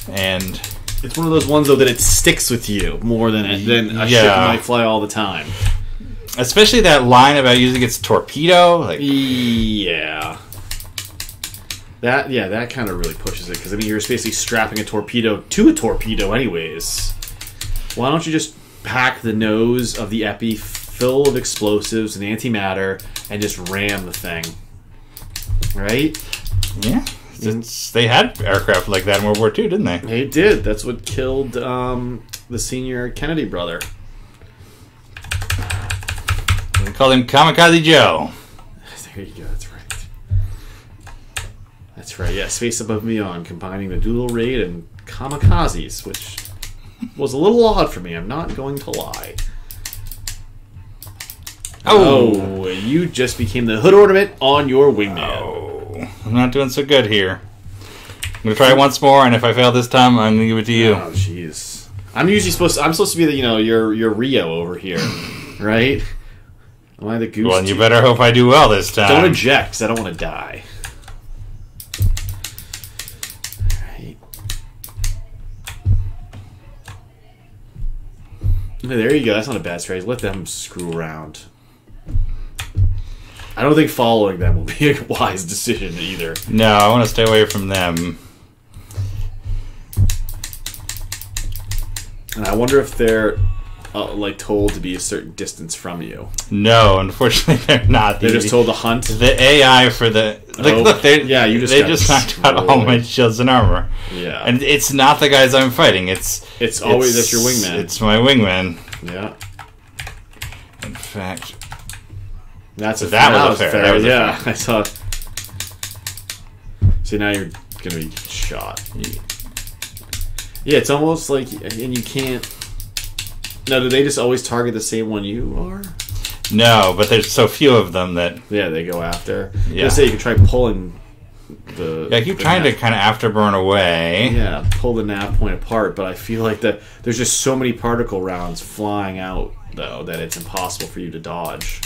and it's one of those ones though that it sticks with you more than a ship might fly all the time. Especially that line about using its torpedo. Like, yeah, that kind of really pushes it because I mean you're basically strapping a torpedo to a torpedo anyways. Why don't you just pack the nose of the epi full of explosives and antimatter and just ram the thing? Right? Yeah. They had aircraft like that in World War II, didn't they? They did. That's what killed the senior Kennedy brother. They called him Kamikaze Joe. There you go. That's right. That's right. Yeah, Space Above and Beyond, combining the dual raid and kamikazes, which was a little odd for me. I'm not going to lie. Oh, you just became the hood ornament on your wingman. Oh, I'm not doing so good here. I'm gonna try it once more, and if I fail this time, I'm gonna give it to you. Oh, jeez. I'm supposed to be the your Rio over here, right? Am I the goose? Well, you better hope I do well this time. Don't eject, because I don't want to die. Alright. There you go. That's not a bad strategy. Let them screw around. I don't think following them will be a wise decision either. No, I want to stay away from them. And I wonder if they're told to be a certain distance from you. No, unfortunately they're not. They're just told to hunt. The AI for the look, they just knocked out all my shields and armor. Yeah, and it's not the guys I'm fighting. It's always that's your wingman. It's my wingman. Yeah. In fact, that was fair. That was fair. I thought. See, now you're gonna be shot. Yeah, it's almost like, and you can't. Now, do they just always target the same one you are? No, but there's so few of them that... Yeah, they go after. Yeah. Let's say you can try pulling the... Yeah, I keep trying to kind of afterburn away. Yeah, pull the nav point apart, but I feel like that there's just so many particle rounds flying out, though, that it's impossible for you to dodge.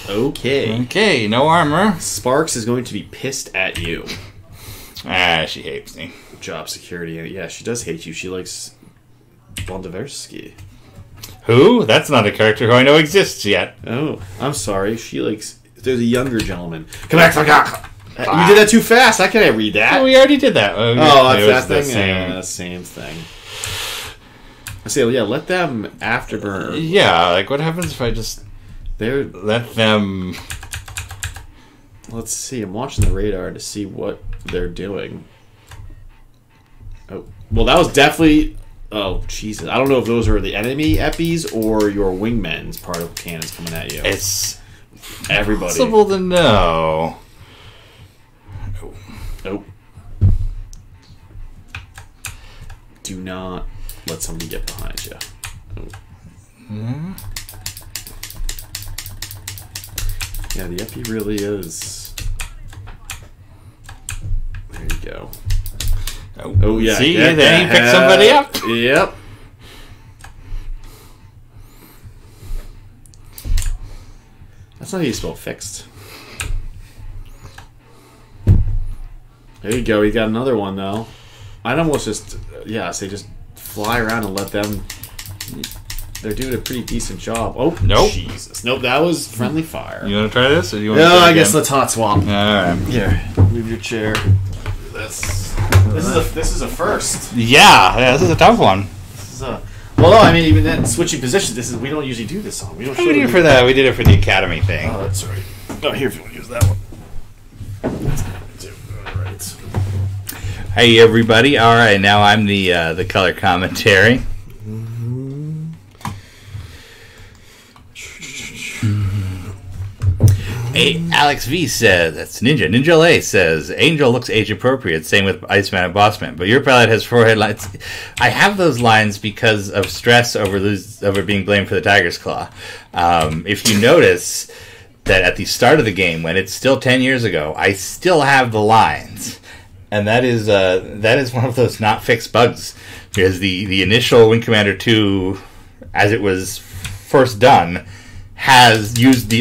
Okay, no armor. Sparks is going to be pissed at you. She hates me. Job security. Yeah, she does hate you. She likes Bondaversky. Who? That's not a character who I know exists yet. Oh, I'm sorry. She likes... There's a younger gentleman. Come back, you did that too fast. I can't read that. Oh, we already did that. Oh, that's that thing? Same. Same thing. I say, yeah, let them afterburn. Yeah, like what happens if I just... let them... Let's see. I'm watching the radar to see what they're doing. Oh, well, that was definitely... Oh, Jesus. I don't know if those are the enemy eppies or your wingmen's particle cannons coming at you. It's everybody. Possible to know. Nope. Do not let somebody get behind you. Mm-hmm. Yeah, the epi really is. There you go. Oh yeah. See, then he picked somebody up. Yep. That's not how you spell fixed. There you go. You got another one though. I'd almost just say just fly around and let them. They're doing a pretty decent job. Oh, nope. Jesus. Nope, that was friendly fire. You want to try this? Or do you want No, to try I again? guess let's hot swap. All right. Here, move your chair. This is a first. Yeah, this is a tough one. This is a... Well, no, I mean, even then, switching positions, we don't usually do this song. We don't We did it for that. We did it for the Academy thing. Oh, that's right. Oh, here, if you want to use that one. That's good, too. All right. Hey, everybody. All right, now I'm the color commentary. Hey, Alex V says, that's Ninja. Ninja Lay says, Angel looks age appropriate, same with Iceman and Bossman, but your pilot has forehead lines. I have those lines because of stress over being blamed for the Tiger's Claw. If you notice that at the start of the game, when it's still 10 years ago, I still have the lines. And that is one of those not fixed bugs, because the initial Wing Commander 2, as it was first done, has used the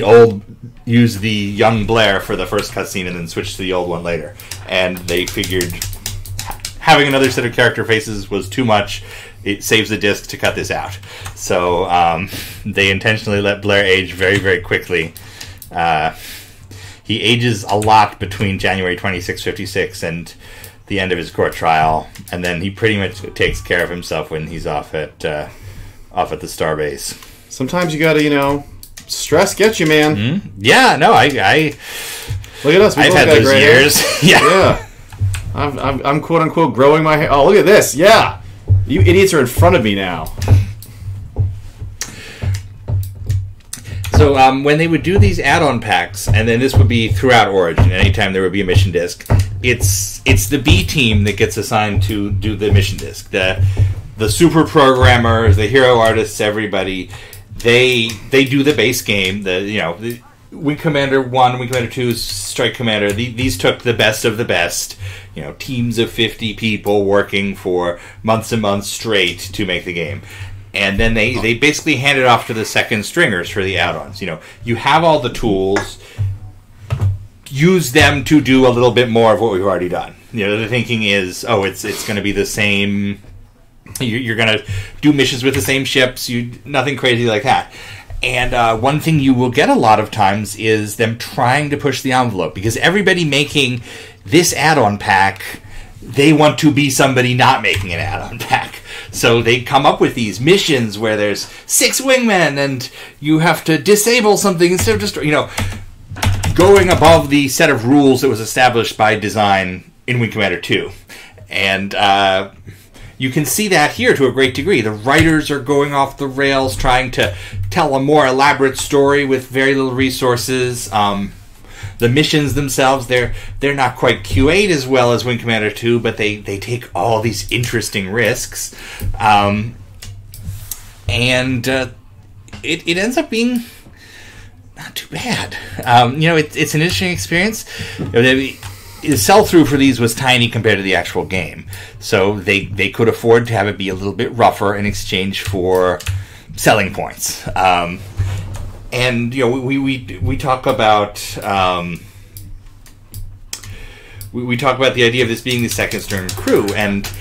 young Blair for the first cutscene and then switched to the old one later. And they figured having another set of character faces was too much. It saves the disc to cut this out. So they intentionally let Blair age very, very quickly. He ages a lot between January 2656 and the end of his court trial, and then he pretty much takes care of himself when he's off at the starbase. Sometimes you gotta, stress gets you, man. Mm-hmm. Yeah, no, I look at us. I've had those years. Yeah. I'm quote unquote growing my hair. Oh, look at this. Yeah. You idiots are in front of me now. So when they would do these add-on packs, and then this would be throughout Origin, anytime there would be a mission disc, it's the B team that gets assigned to do the mission disc. The super programmers, the hero artists, everybody, they do the base game. The Wing Commander 1, Wing Commander 2, Strike Commander. These took the best of the best. Teams of 50 people working for months and months straight to make the game. And then they basically hand it off to the second stringers for the add-ons. You have all the tools. Use them to do a little bit more of what we've already done. The thinking is, it's going to be the same. You're going to do missions with the same ships. Nothing crazy like that. And one thing you will get a lot of times is them trying to push the envelope, because everybody making this add-on pack, they want to be somebody not making an add-on pack. So they come up with these missions where there's 6 wingmen and you have to disable something instead of just, going above the set of rules that was established by design in Wing Commander 2. And you can see that here to a great degree. The writers are going off the rails, trying to tell a more elaborate story with very little resources. The missions themselves, they're not quite QA'd as well as Wing Commander 2, but they take all these interesting risks. And it ends up being not too bad. It's an interesting experience. The sell-through for these was tiny compared to the actual game, so they could afford to have it be a little bit rougher in exchange for selling points. And we talk about we talk about the idea of this being the second string crew, and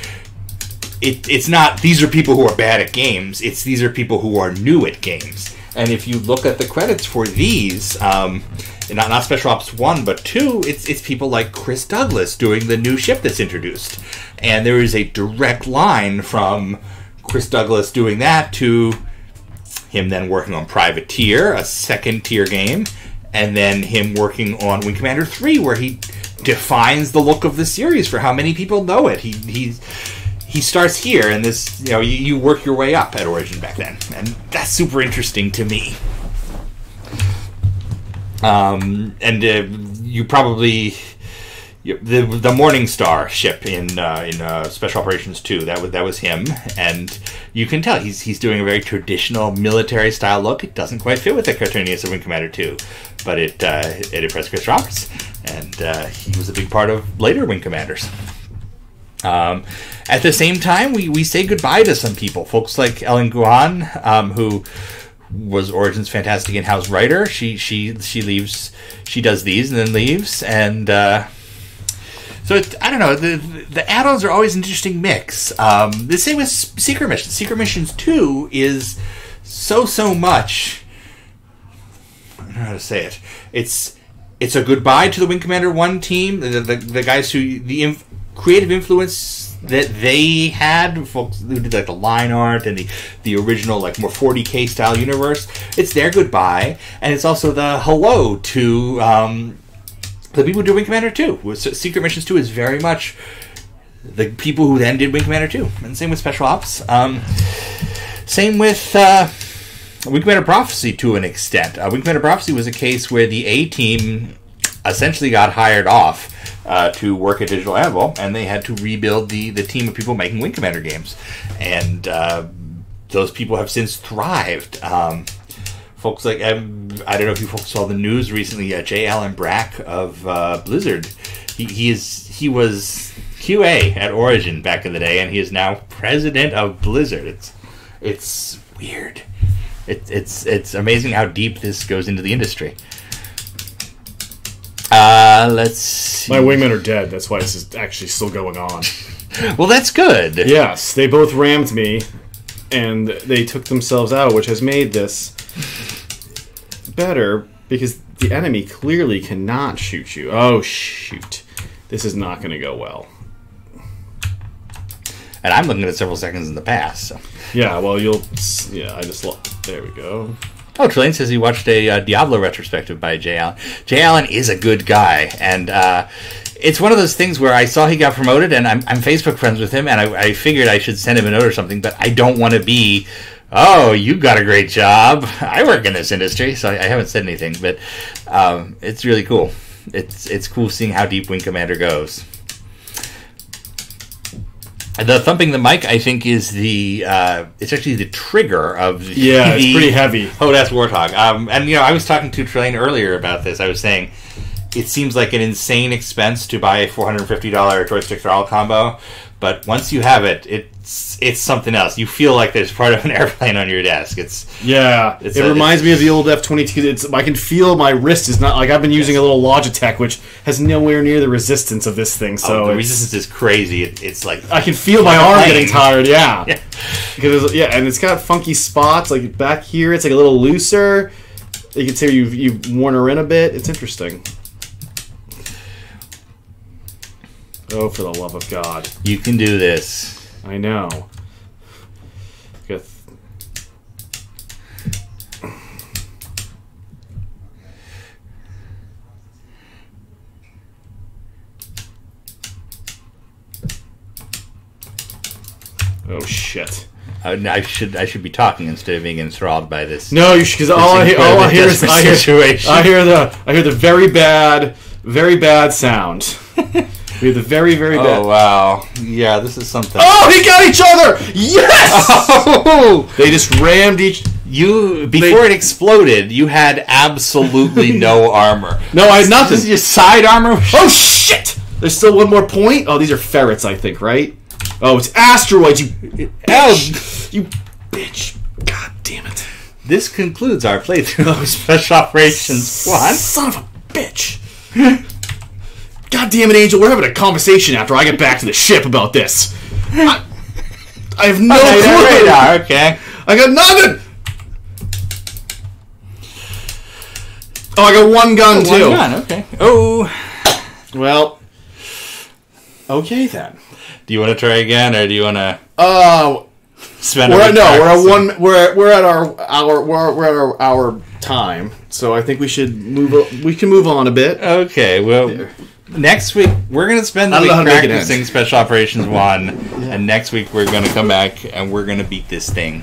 it's not these are people who are bad at games. It's these are people who are new at games. And if you look at the credits for these, not Special Ops 1, but 2, it's people like Chris Douglas doing the new ship that's introduced. And there is a direct line from Chris Douglas doing that to him then working on Privateer, a second-tier game, and then him working on Wing Commander 3, where he defines the look of the series for how many people know it. He starts here, and this, you work your way up at Origin back then, and that's super interesting to me. You probably the Morningstar ship in Special Operations 2, that was him, and you can tell he's doing a very traditional military style look. It doesn't quite fit with the cartooniness of Wing Commander 2, but it impressed Chris Roberts, and he was a big part of later Wing Commanders. At the same time, we say goodbye to some people. Folks like Ellen Guan, who was Origin's fantastic in-house writer. She leaves. She does these and then leaves. And so I don't know. The add-ons are always an interesting mix. The same with Secret Missions. Secret Missions 2 is so much. I don't know how to say it. It's a goodbye to the Wing Commander 1 team. The guys who creative influence that they had, folks who did like the line art and the original like more 40K style universe. It's their goodbye, and it's also the hello to the people who did Wing Commander 2. Secret Missions 2 is very much the people who then did Wing Commander 2, and same with Special Ops. Same with Wing Commander Prophecy to an extent. Wing Commander Prophecy was a case where the A team essentially got hired off to work at Digital Anvil, and they had to rebuild the team of people making Wing Commander games. And those people have since thrived. Folks like, I don't know if you folks saw the news recently, J. Allen Brack of Blizzard. He was QA at Origin back in the day, and he is now president of Blizzard. It's weird. It's amazing how deep this goes into the industry. Let's see. My wingmen are dead. That's why this is actually still going on. Well, that's good. Yes, they both rammed me, and they took themselves out, which has made this better, because the enemy clearly cannot shoot you. Oh, shoot. This is not going to go well. And I'm looking at it several seconds in the past. So. Yeah, well, I just looked. There we go. Oh, Trelane says he watched a Diablo retrospective by Jay Allen. Jay Allen is a good guy, and it's one of those things where I saw he got promoted, and I'm Facebook friends with him, and I figured I should send him a note or something, but I don't want to be, oh, you got a great job. I work in this industry, so I haven't said anything, but it's really cool. It's cool seeing how deep Wing Commander goes. The thumping the mic, I think, is it's actually the trigger of it's pretty heavy. Oh, that's Warthog. And I was talking to Trelane earlier about this. I was saying it seems like an insane expense to buy a $450 joystick throttle combo, but once you have it, it's something else. You feel like there's part of an airplane on your desk. It reminds me of the old F-22. I can feel my wrist is not like I've been using a little Logitech, which has nowhere near the resistance of this thing. So the resistance is crazy. It's like I can feel my arm getting tired. Yeah, because and it's got funky spots. Like back here, it's like a little looser. You can see you've worn her in a bit. It's interesting. Oh, for the love of God! You can do this. I know. Oh, shit. I should be talking instead of being enthralled by this. No, you should, because all I hear is I hear the very bad sound. We have the very bad. Oh wow! Yeah, this is something. Oh, he got each other! Yes! Oh! They just rammed each. Before it exploded, you had absolutely no armor. No, I had nothing. This is your side armor. Oh shit! There's still one more point. Oh, these are ferrets, I think, right? Oh, it's asteroids. You bitch! God damn it! This concludes our playthrough of Special Operations 1. Son of a bitch! God damn it, Angel! We're having a conversation after I get back to the ship about this. I have no clue. Radar, okay. I got nothing. Oh, I got one gun too. One gun, okay. Oh, well. Okay then. Do you want to try again, or do you want to? Spend. We're at our hour time, so I think we should move. We can move on a bit. Okay. Well, next week we're gonna spend the week practicing Special Operations 1, and next week we're gonna come back and we're gonna beat this thing.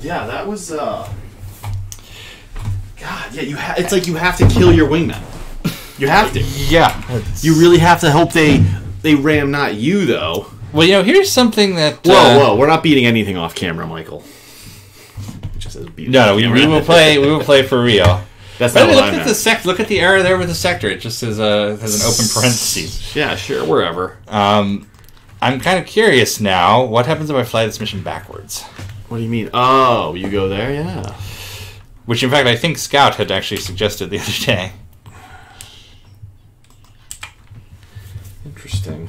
Yeah, that was. God, yeah. It's like you have to kill your wingmen. You have to. Yeah. You really have to hope they ram not you though. Well, here's something that. Whoa! We're not beating anything off camera, Michael. It just says beating no, we will play. We will play for real. That's not what I meant. Look at the error there with the sector. It just has an open parentheses. Yeah, sure, wherever. I'm kind of curious now. What happens if I fly this mission backwards? What do you mean? Oh, you go there, yeah. Which, in fact, I think Scout had actually suggested the other day. Interesting.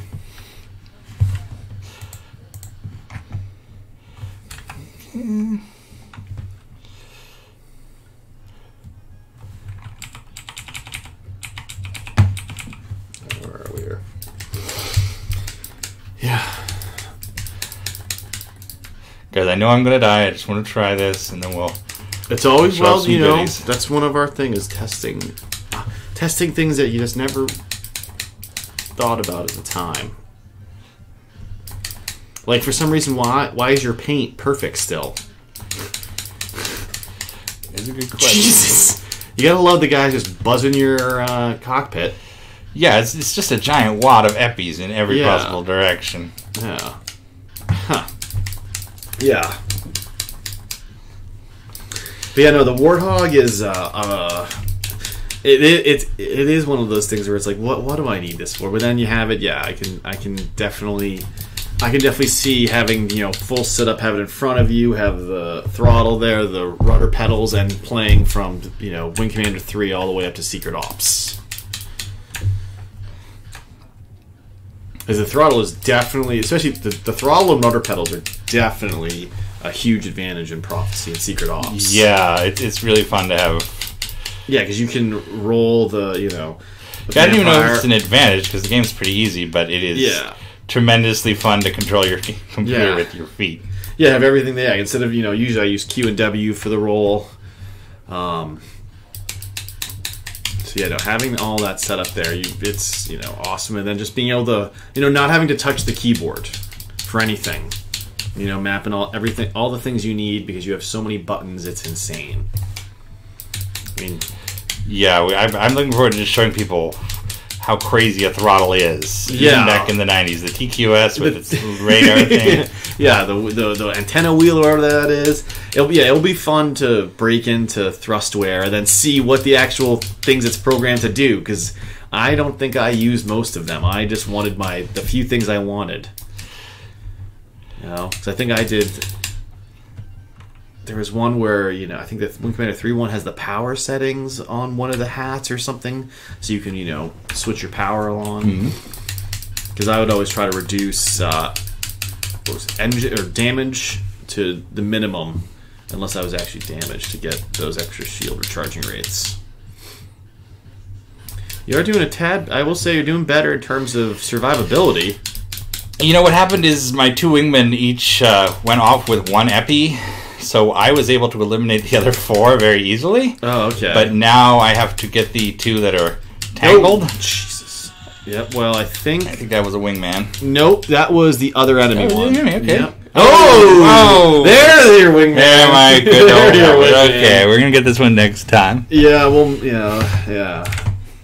Where are we here? Yeah. Guys, I know I'm going to die. I just want to try this, and then we'll... It's always, that's one of our things, is testing. Testing things that you just never thought about at the time. Like, for some reason, why is your paint perfect still? It's a good question. Jesus! You gotta love the guys just buzzing your cockpit. Yeah, it's just a giant wad of eppies in every possible direction. Yeah. Huh. Yeah. But yeah, no, the Warthog is it is one of those things where it's like, what do I need this for? But then you have it. Yeah, I can definitely see having, full setup, have it in front of you, have the throttle there, the rudder pedals, and playing from Wing Commander 3 all the way up to Secret Ops. Because the throttle is definitely, especially the throttle and rudder pedals are definitely a huge advantage in Prophecy and Secret Ops. Yeah, it's really fun to have. Yeah, because you can roll the, I don't even know if it's an advantage, because the game's pretty easy, but it is tremendously fun to control your computer with your feet. Yeah, have everything there. Instead of, usually I use Q and W for the roll. So yeah, having all that set up there, it's awesome, and then just being able to not having to touch the keyboard for anything, mapping all the things you need because you have so many buttons. It's insane. I mean, yeah, I'm looking forward to just showing people how crazy a throttle is. Yeah, back in the '90s, the TQS with its radar thing. Yeah, the antenna wheel or whatever that is. It'll be fun to break into Thrustware and then see what the actual things it's programmed to do, because I don't think I used most of them. I just wanted the few things I wanted. Because I think I did. There was one where, I think the Wing Commander 3 one has the power settings on one of the hats or something, so you can, switch your power along. Because I would always try to reduce engine or damage to the minimum, unless I was actually damaged, to get those extra shield recharging rates. You are doing a tad. I will say you're doing better in terms of survivability. What happened is my two wingmen each went off with one epi. So I was able to eliminate the other 4 very easily. Oh, okay. But now I have to get the 2 that are tangled. Oh, Jesus. Yep. Well, I think that was a wingman. Nope, that was the other enemy one. Okay. Yep. Oh! There's your wingman. Yeah, my good There's your old wingman. Okay, we're going to get this one next time. Yeah, well, yeah.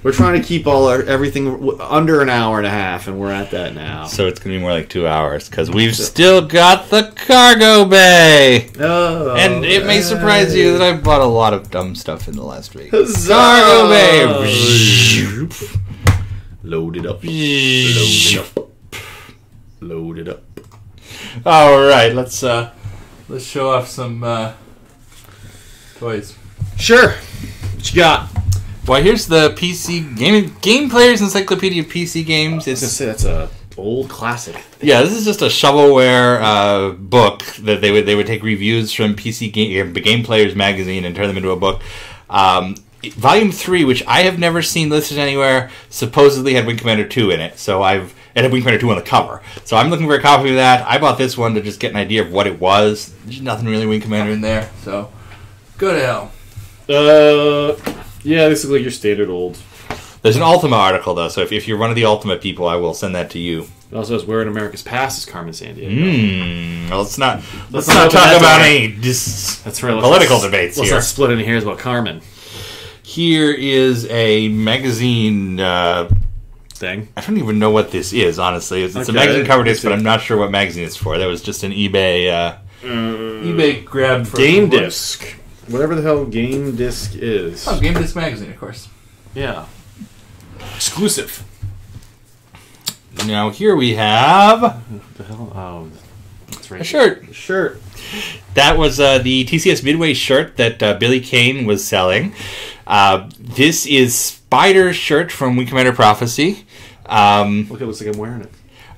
We're trying to keep everything under an hour and a half, and we're at that now. So it's going to be more like 2 hours, because we've still got the cargo bay! Oh, And it may surprise you that I've bought a lot of dumb stuff in the last week. Huzzah! Cargo bay! Load it up. Load it up. Load it up. Alright, let's show off some toys. Sure. What you got? Well, here's the PC Game Player's Encyclopedia of PC Games. I was gonna say that's a old classic. Yeah, this is just a shovelware book that they would take reviews from Game Players magazine and turn them into a book. Volume 3, which I have never seen listed anywhere, supposedly had Wing Commander 2 in it. It had Wing Commander 2 on the cover. So I'm looking for a copy of that. I bought this one to just get an idea of what it was. There's nothing really Wing Commander in there, so go to hell. Yeah, this is like your standard old. There's an Ultima article, though, so if you're one of the Ultima people, I will send that to you. It also says, "Where in America's Past is Carmen Sandiego?" Well, let's not Let's talk not about door. any That's right. political debates Let's here. not split any hairs about Carmen. Here is a magazine Thing. I don't even know what this is, honestly. It's a Okay, magazine cover disc, but let's I'm not sure what magazine it's for. That was just an eBay grab for Game disc. Whatever the hell game disc is. Oh, Game Disc Magazine, of course. Yeah. Exclusive. Now, here we have What the hell? Oh, that's right. a shirt. Shirt. That was the TCS Midway shirt that Billy Kane was selling. This is Spider's shirt from Wing Commander Prophecy. Look, it looks like I'm wearing it.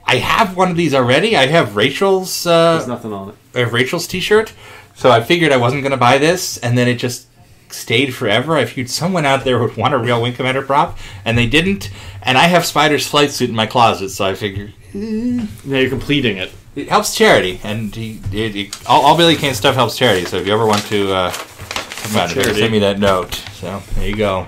I have one of these already. I have Rachel's There's nothing on it. I have Rachel's t-shirt. So I figured I wasn't going to buy this, and then it just stayed forever. I figured someone out there would want a real Wing Commander prop, and they didn't. And I have Spider's flight suit in my closet, so I figured Now you're completing it. it helps charity, and all Billy Kane stuff helps charity. So if you ever want to come out and send me that note. So there you go.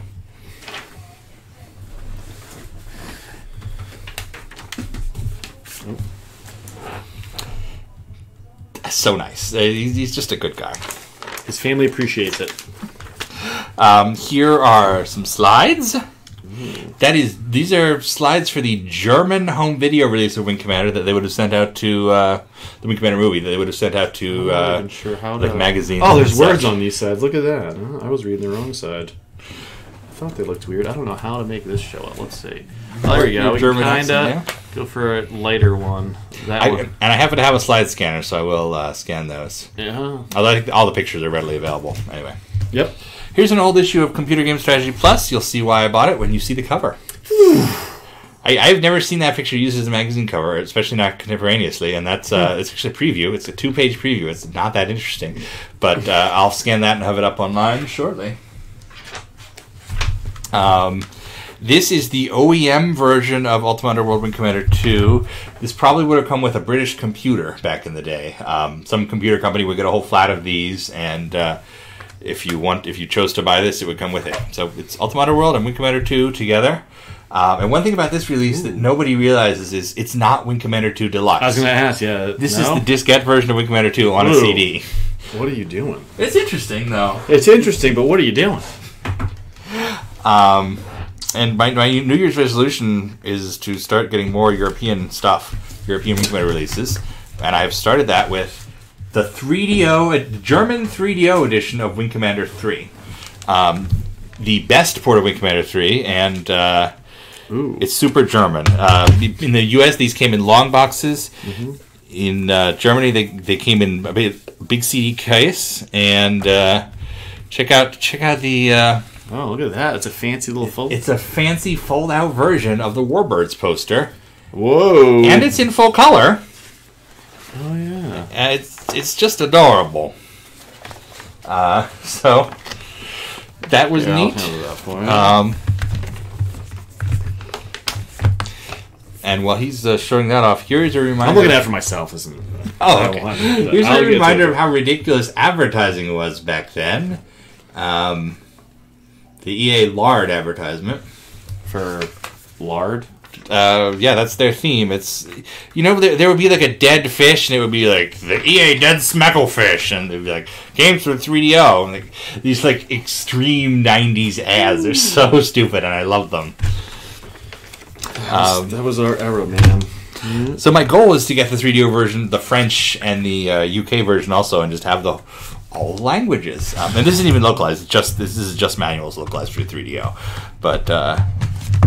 So nice. He's just a good guy. His family appreciates it. Here are some slides. These are slides for the German home video release of Wing Commander that they would have sent out to the Wing Commander movie that they would have sent out to I'm not even sure how like to... magazines. Oh, there's and words such. on these sides. Look at that. I was reading the wrong side. I thought they looked weird. I don't know how to make this show up. Let's see. Oh, there we go. We German kind accent, of go for a lighter one. That one. And I happen to have a slide scanner, so I will scan those. Yeah. I like all the pictures are readily available. Anyway, Yep. here's an old issue of Computer Game Strategy Plus. You'll see why I bought it when you see the cover. I've never seen that picture used as a magazine cover, especially not contemporaneously, and that's it's actually a preview. It's a 2-page preview. It's not that interesting, but I'll scan that and have it up online shortly. This is the OEM version of Ultima Underworld Wing Commander 2. This probably would have come with a British computer back in the day. Some computer company would get a whole flat of these, and if you chose to buy this, it would come with it. So it's Ultima Underworld and Wing Commander 2 together. And one thing about this release that nobody realizes is it's not Wing Commander 2 Deluxe. I was going to ask, yeah. This is the diskette version of Wing Commander 2 on a CD. What are you doing? It's interesting, though. It's interesting, but what are you doing? And my New Year's resolution is to start getting more European stuff, European Wing Commander releases. And I've started that with the German 3DO edition of Wing Commander 3. The best port of Wing Commander 3, and it's super German. In the US, these came in long boxes. Mm-hmm. In Germany, they came in a big CD case. And check out the... oh, look at that. It's a fancy little fold. It's a fancy fold-out version of the Warbirds poster. Whoa. And it's in full color. Oh, yeah. It's just adorable. So... That was neat. I'll handle that for you. And while he's showing that off, here's a reminder. I'm looking at it for myself, isn't it? Oh, okay. Here's a reminder of how ridiculous advertising was back then. The EA lard advertisement. For lard? yeah, that's their theme. It's, you know, there would be like a dead fish, and it would be like the EA Dead Smecklefish, and they'd be like games for 3DO, and like these like extreme '90s ads. They're so stupid, and I love them. That was our era, man. So my goal is to get the 3DO version, the French and the UK version also, and just have all the languages. And this isn't even localized. This is just manuals localized for 3DO. But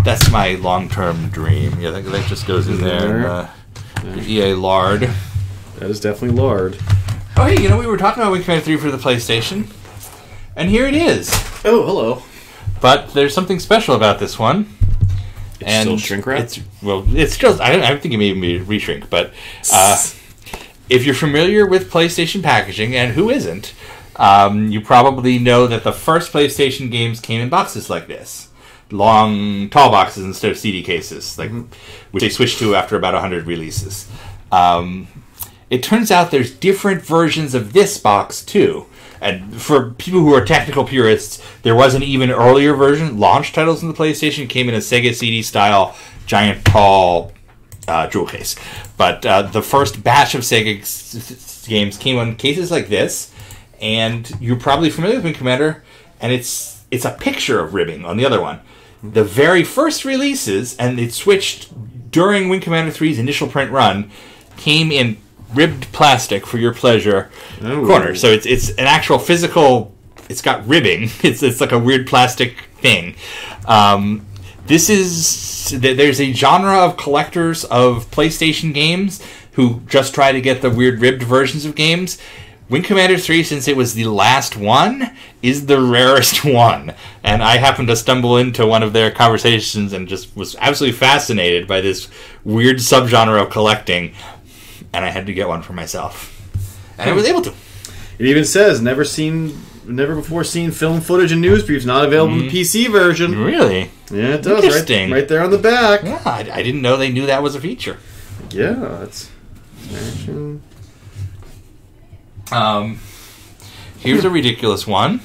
that's my long-term dream. Yeah, that just goes in there. The EA lard. That is definitely lard. Oh, hey, you know, we were talking about Wing Commander 3 for the PlayStation. And here it is. Oh, hello. But there's something special about this one. It's still shrink wrap? It's just, I don't think it may be reshrink, but if you're familiar with PlayStation packaging, and who isn't, you probably know that the first PlayStation games came in boxes like this. Long, tall boxes instead of CD cases, which they switched to after about 100 releases. It turns out there's different versions of this box, too. And for people who are technical purists, there was an even earlier version. Launch titles in the PlayStation came in a Sega CD-style, giant, tall jewel case. But the first batch of Sega games came in cases like this. And you're probably familiar with Wing Commander, and it's a picture of ribbing on the other one. The very first releases, and it switched during Wing Commander 3's initial print run, came in ribbed plastic for your pleasure corner. So it's an actual physical, it's got ribbing. It's like a weird plastic thing. There's a genre of collectors of PlayStation games who just try to get the weird ribbed versions of games. Wing Commander 3, since it was the last one, is the rarest one. And I happened to stumble into one of their conversations and just was absolutely fascinated by this weird subgenre of collecting. And I had to get one for myself. And I was able to. It even says, never before seen film footage and news briefs, not available in the PC version. Really? Yeah, it does. Interesting. Right there on the back. Yeah, I didn't know they knew that was a feature. Yeah, that's action. Here's a ridiculous one.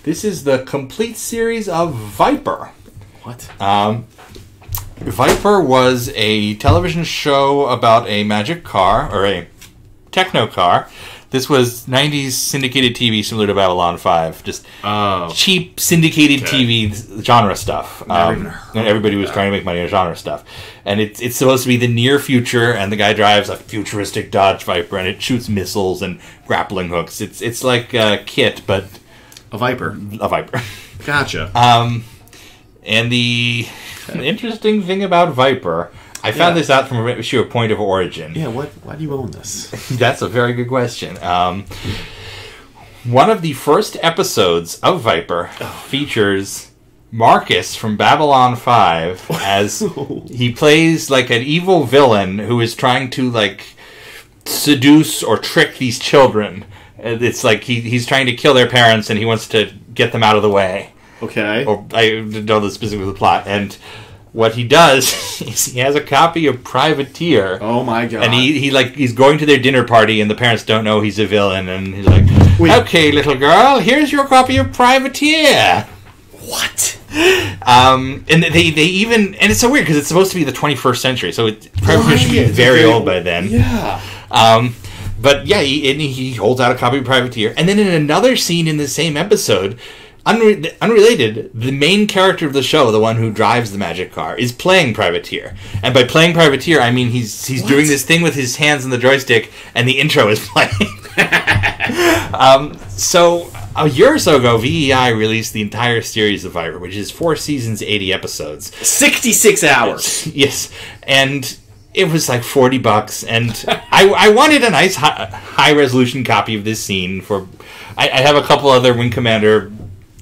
This is the complete series of Viper. What? Viper was a television show about a magic car, or a techno car. This was 90s syndicated TV similar to Babylon 5. Just cheap syndicated TV genre stuff. And everybody was trying to make money on genre stuff. And it's supposed to be the near future, and the guy drives a futuristic Dodge Viper, and it shoots missiles and grappling hooks. It's like KITT, but... A Viper. A Viper. Gotcha. And the interesting thing about Viper... I found this out from a sheer point of origin. Yeah, why do you own this? That's a very good question. One of the first episodes of Viper features Marcus from Babylon 5 as he plays like an evil villain who is trying to like seduce or trick these children. It's like he's trying to kill their parents and he wants to get them out of the way. Okay. Or I don't know the specific of the plot. And what he does is he has a copy of Privateer. Oh my god! And he's going to their dinner party, and the parents don't know he's a villain. And he's like, "Okay, little girl, here's your copy of Privateer." What? And they even, and it's so weird because it's supposed to be the 21st century, so Privateer should be very old by then. Yeah. But yeah, he holds out a copy of Privateer, and then in another scene in the same episode. Unrelated, the main character of the show, the one who drives the magic car, is playing Privateer. And by playing Privateer, I mean he's doing this thing with his hands on the joystick, and the intro is playing. So, a year or so ago, VEI released the entire series of Viper, which is 4 seasons, 80 episodes. 66 hours! Yes. And it was like $40, and I wanted a nice high-resolution copy of this scene for... I have a couple other Wing Commander...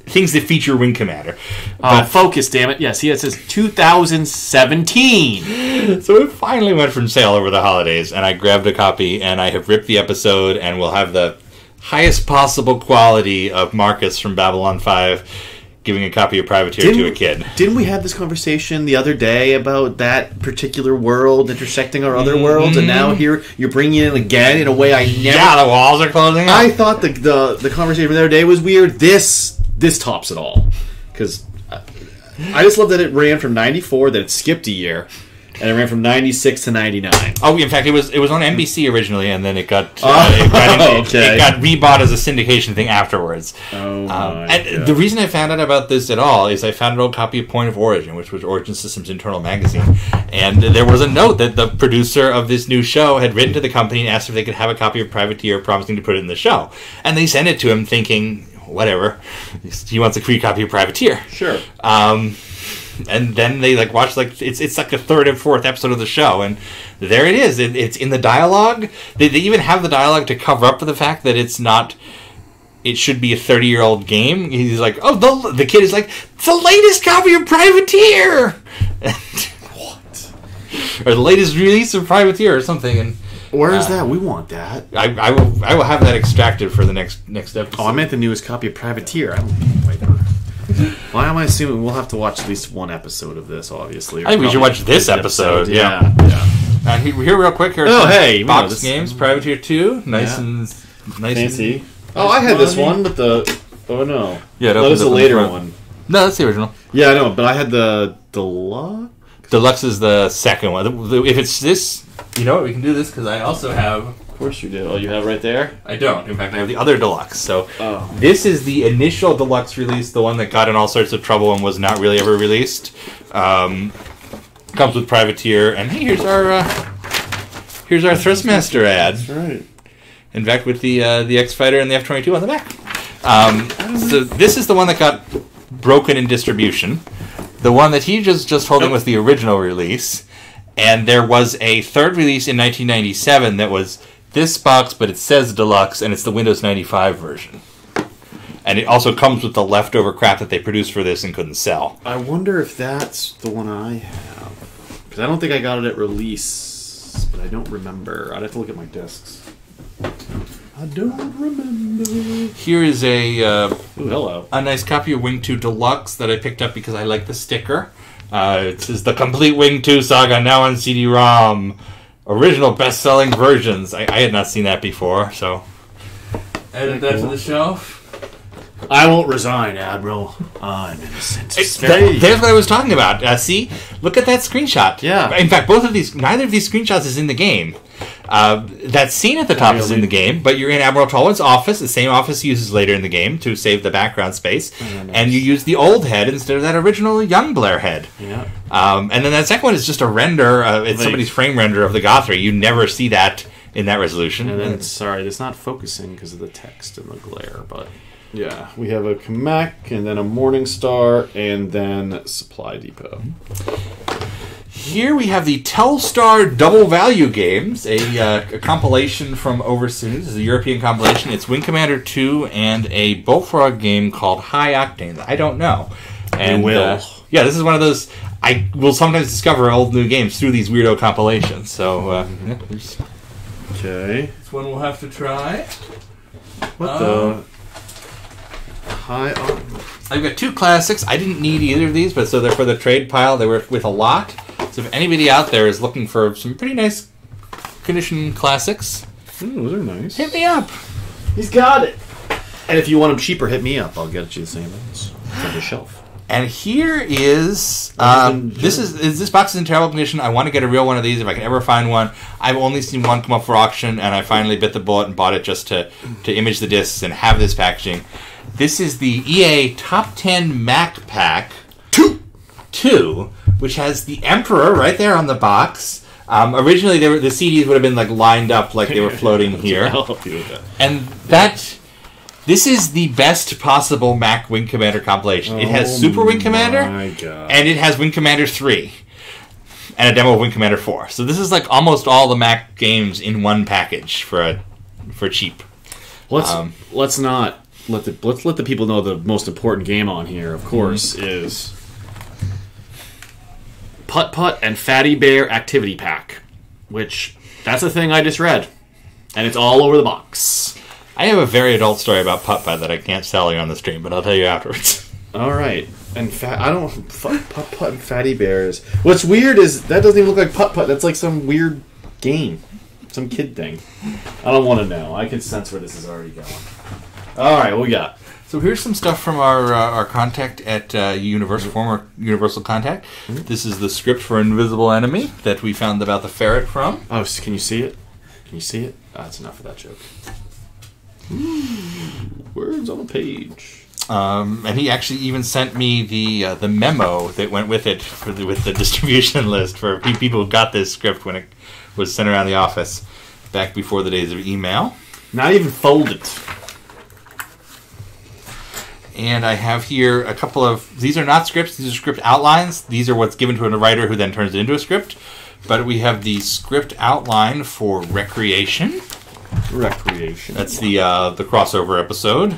things that feature Wing Commander. Focus, damn it. Yes, it says 2017. So it finally went from sale over the holidays, and I grabbed a copy, and I have ripped the episode, and we'll have the highest possible quality of Marcus from Babylon 5 giving a copy of Privateer to a kid. Didn't we have this conversation the other day about that particular world intersecting our other worlds, and now here you're bringing it in again in a way I never... Yeah, the walls are closing up. I thought the conversation the other day was weird. This tops it all, because I just love that it ran from 94, that it skipped a year, and it ran from 96 to 99. Oh, in fact, it was on NBC originally, and then it got it got rebought as a syndication thing afterwards. And the reason I found out about this at all is I found an old copy of Point of Origin, which was Origin Systems' internal magazine, and there was a note that the producer of this new show had written to the company and asked if they could have a copy of Privateer, promising to put it in the show, and they sent it to him, thinking, whatever, he wants a free copy of Privateer. Sure. And then they watch it's like the third and fourth episode of the show, and there it is. It's in the dialogue. They even have the dialogue to cover up for the fact that it's not. It should be a 30-year-old game. He's like, oh, the kid is like, it's the latest copy of Privateer. What? Or the latest release of Privateer or something. And where is that? We want that. I will have that extracted for the next episode. Oh, I meant the newest copy of Privateer. I don't wait. Why am I assuming we'll have to watch at least one episode of this, obviously? I think we should watch this episode. Yeah. Here real quick. Here box games. Privateer 2. Nice and fancy. Oh, I had this one, but no. Yeah, that was a later one. No, that's the original. Yeah, I know, but I had the Deluxe. Deluxe is the second one. If it's this, you know what? We can do this because I also have. Of course you do. Oh, you have it right there? I don't. In fact, I have the other Deluxe. So this is the initial Deluxe release, the one that got in all sorts of trouble and was not really ever released. Comes with Privateer, and hey, here's our Thrustmaster ad. That's right. In fact, with the X-Fighter and the F-22 on the back. So this is the one that got broken in distribution. The one that he just holding was the original release, and there was a third release in 1997 that was this box, but it says Deluxe, and it's the Windows 95 version. And it also comes with the leftover crap that they produced for this and couldn't sell. I wonder if that's the one I have. Because I don't think I got it at release, but I don't remember. I'd have to look at my discs. I don't remember. Here is a hello. A nice copy of Wing 2 Deluxe that I picked up because I like the sticker. It says the complete Wing 2 saga now on CD-ROM. Original best-selling versions. I had not seen that before, so added that to the shelf. I won't resign, Admiral. I'm innocent. There's what I was talking about. See? Look at that screenshot. Yeah. In fact, neither of these screenshots is in the game. That scene at the top is in the game, but you're in Admiral Tolwan's office, the same office he uses later in the game to save the background space, and you use the old head instead of that original young Blair head. Yeah. And then that second one is just a render, it's somebody's frame render of the Gothry. You never see that in that resolution. And then it's not focusing because of the text and the glare, but yeah, we have a Kamek, and then a Morningstar, and then Supply Depot. Here we have the Telstar Double Value Games, a compilation from overseas. This is a European compilation. It's Wing Commander 2 and a Bullfrog game called High Octane. I don't know. And yeah, this is one of those. I will sometimes discover old new games through these weirdo compilations. So, okay. This one we'll have to try. What the? I've got two classics. I didn't need either of these, but so they're for the trade pile. They were with a lot. So if anybody out there is looking for some pretty nice condition classics, those are nice. Hit me up. He's got it. And if you want them cheaper, hit me up. I'll get you the same ones. It's on the shelf. And here is this box is in terrible condition. I want to get a real one of these if I can ever find one. I've only seen one come up for auction, and I finally bit the bullet and bought it just to image the discs and have this packaging. This is the EA Top 10 Mac Pack 2, which has the Emperor right there on the box. Originally, the CDs would have been lined up like they were floating here. I'll help you with that. And this is the best possible Mac Wing Commander compilation. It has Super Wing Commander, and it has Wing Commander 3, and a demo of Wing Commander 4. So this is almost all the Mac games in one package for cheap. Let's not let the people know the most important game on here. Of course, is Putt Putt and Fatty Bear Activity Pack, which that's a thing I just read, and it's all over the box. I have a very adult story about Putt Putt that I can't tell you on the stream, but I'll tell you afterwards. All right, and Putt Putt and Fatty Bears. What's weird is that doesn't even look like Putt Putt. That's like some weird game, some kid thing. I don't want to know. I can sense where this is already going. All right, what we got? So So here's some stuff from our contact at Universal, former Universal contact. This is the script for Invisible Enemy that we found about the ferret from. Oh, so can you see it? Can you see it? That's enough of that joke. Ooh, words on a page. And he actually even sent me the memo that went with it with the distribution list for people who got this script when it was sent around the office back before the days of email. Not even folded. And I have here a couple of... These are not scripts. These are script outlines. These are what's given to a writer who then turns it into a script. But we have the script outline for Recreation. That's the crossover episode.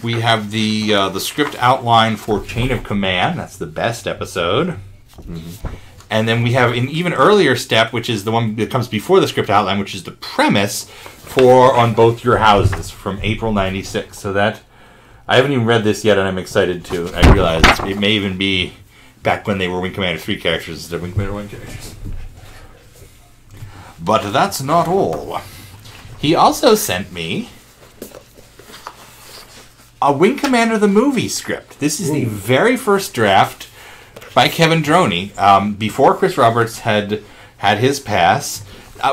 We have the script outline for Chain of Command. That's the best episode. And then we have an even earlier step, which is the one that comes before the script outline, which is the premise for On Both Your Houses from April 96. So that... I haven't even read this yet, and I'm excited to. I realize it may even be back when they were Wing Commander 3 characters instead of Wing Commander 1 characters. But that's not all. He also sent me a Wing Commander the movie script. This is the very first draft by Kevin Droney, before Chris Roberts had his pass.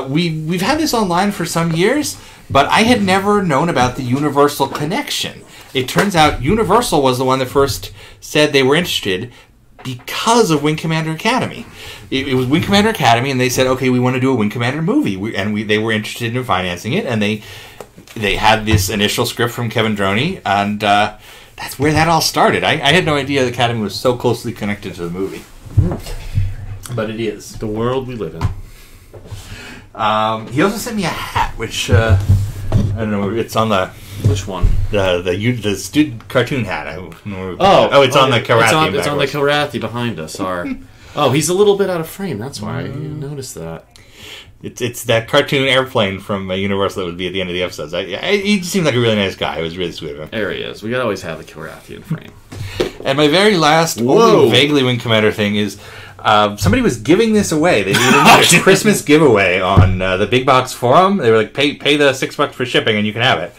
We've had this online for some years, but I had never known about the Universal connection. It turns out Universal was the one that first said they were interested because of Wing Commander Academy. It was Wing Commander Academy, and they said, okay, we want to do a Wing Commander movie. They were interested in financing it, and they had this initial script from Kevin Droney, and that's where that all started. I had no idea the Academy was so closely connected to the movie. But it is. The world we live in. He also sent me a hat, which, I don't know, it's on the... Which one? The student cartoon hat. It's on the Karathi. It's on the Karathi behind us. He's a little bit out of frame. That's why I didn't notice that. It's that cartoon airplane from Universal that would be at the end of the episodes. He seemed like a really nice guy. It was really sweet of him. There he is. We gotta always have the Karathi in frame. And my very last, only vaguely Wing Commander thing is somebody was giving this away. They did a Christmas giveaway on the Big Box Forum. They were like, pay the $6 for shipping and you can have it.